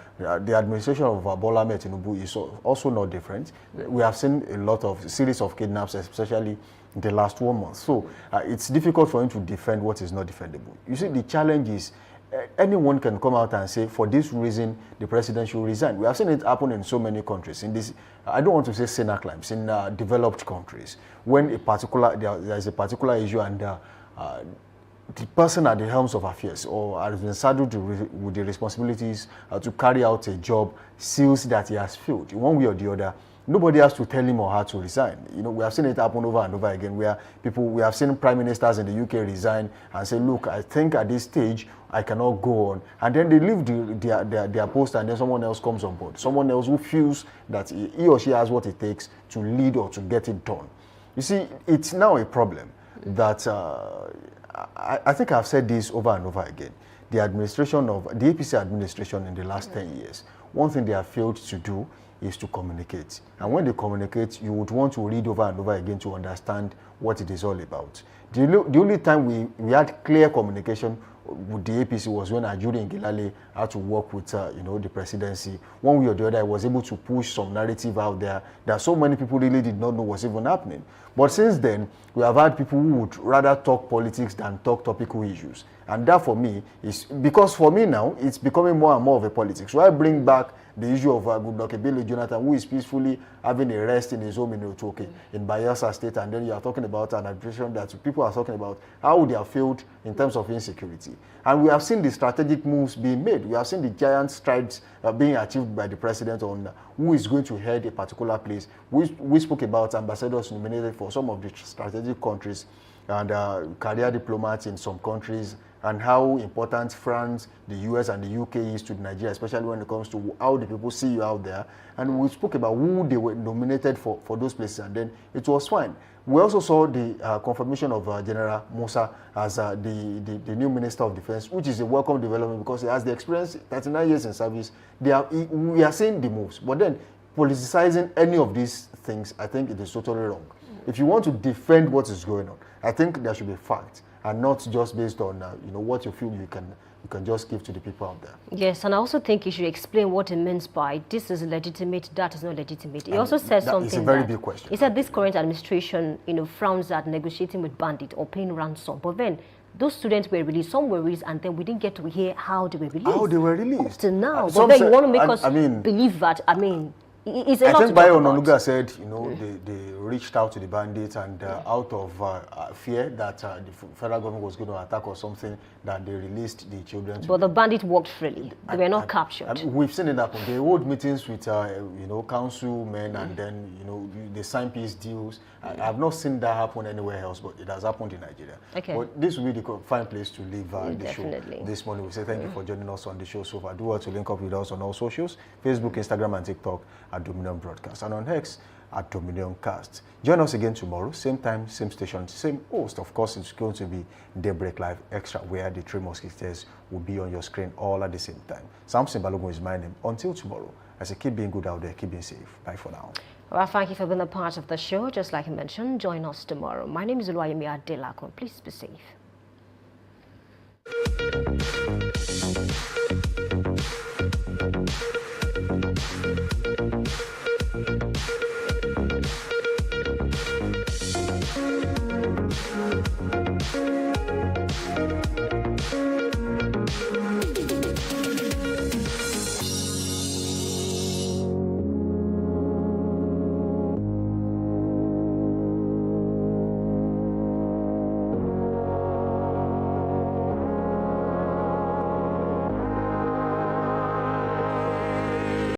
administration of Bola Ahmed Tinubu is also not different. We have seen a series of kidnaps, especially in the last 1 month. So it's difficult for him to defend what is not defendable. You see, the challenge is anyone can come out and say, for this reason, the president should resign. We have seen it happen in so many countries. In this, I don't want to say sinner climbs, in developed countries, when there is a particular issue and the person at the helms of affairs or has been saddled with the responsibilities to carry out a job feels that he has failed, one way or the other. Nobody has to tell him or her to resign. We have seen it happen over and over again, where we have seen prime ministers in the UK resign and say, look, I think at this stage, I cannot go on. And then they leave their post, and then someone else comes on board. Someone else who feels that he or she has what it takes to lead or to get it done. You see, it's now a problem that I think I've said this over and over again. The administration of the APC administration in the last 10 years, one thing they have failed to do is to communicate. And when they communicate, you would want to read over and over again to understand what it is all about. The only time we had clear communication with the APC was when Ajuri Ngilale had to work with the presidency. One way or the other, I was able to push some narrative out there that so many people really did not know was even happening. But since then, we have had people who would rather talk politics than talk topical issues. And that for me is, because for me now, it's becoming more and more of a politics. So I bring back the issue of Goodluck Ebele Jonathan, who is peacefully having a rest in his home in Otoke, in Bayelsa State, and then you are talking about an administration that people are talking about how they have failed in terms of insecurity. And we have seen the strategic moves being made. We have seen the giant strides being achieved by the president on who is going to head a particular place. We spoke about ambassadors nominated for some of the strategic countries and career diplomats in some countries, and how important France, the US, and the UK is to Nigeria, especially when it comes to how the people see you out there. And we spoke about who they were nominated for those places, and then it was fine. We also saw the confirmation of General Musa as the new Minister of Defense, which is a welcome development because he has the experience, 39 years in service. We are seeing the moves, but then politicizing any of these things, I think it is totally wrong. If you want to defend what is going on, I think there should be facts, and not just based on what you feel you can just give to the people out there. Yes, and I also think you should explain what it means by this is legitimate, that is not legitimate. He also said something. It's a very big question. He said this current administration, frowns at negotiating with bandits or paying ransom. But then those students were released, some were released, and then we didn't get to hear how they were released. How they were released? Up to now. But then you want to make us believe that, it's a lot to talk about. I think Bayo Ononuga said, they reached out to the bandits, and out of fear that the federal government was going to attack or something, that they released the children. But the bandits walked freely. They were not captured. We've seen it happen. They hold meetings with, councilmen, and then, they sign peace deals. I have not seen that happen anywhere else, but it has happened in Nigeria. Okay. But this will be the fine place to leave the show Definitely. this morning. We say thank you for joining us on the show so far. Do well to link up with us on all socials, Facebook, Instagram, and TikTok at Dominion Broadcast, and on X at Dominion Cast. Join us again tomorrow, same time, same station, same host. Of course, it's going to be Daybreak Live Extra, where the Three Musketeers will be on your screen all at the same time. Samson Balogun is my name. Until tomorrow, I say keep being good out there, keep being safe. Bye for now. Well, thank you for being a part of the show. Just like I mentioned, join us tomorrow. My name is Oluwayemi Adelakun. Please be safe.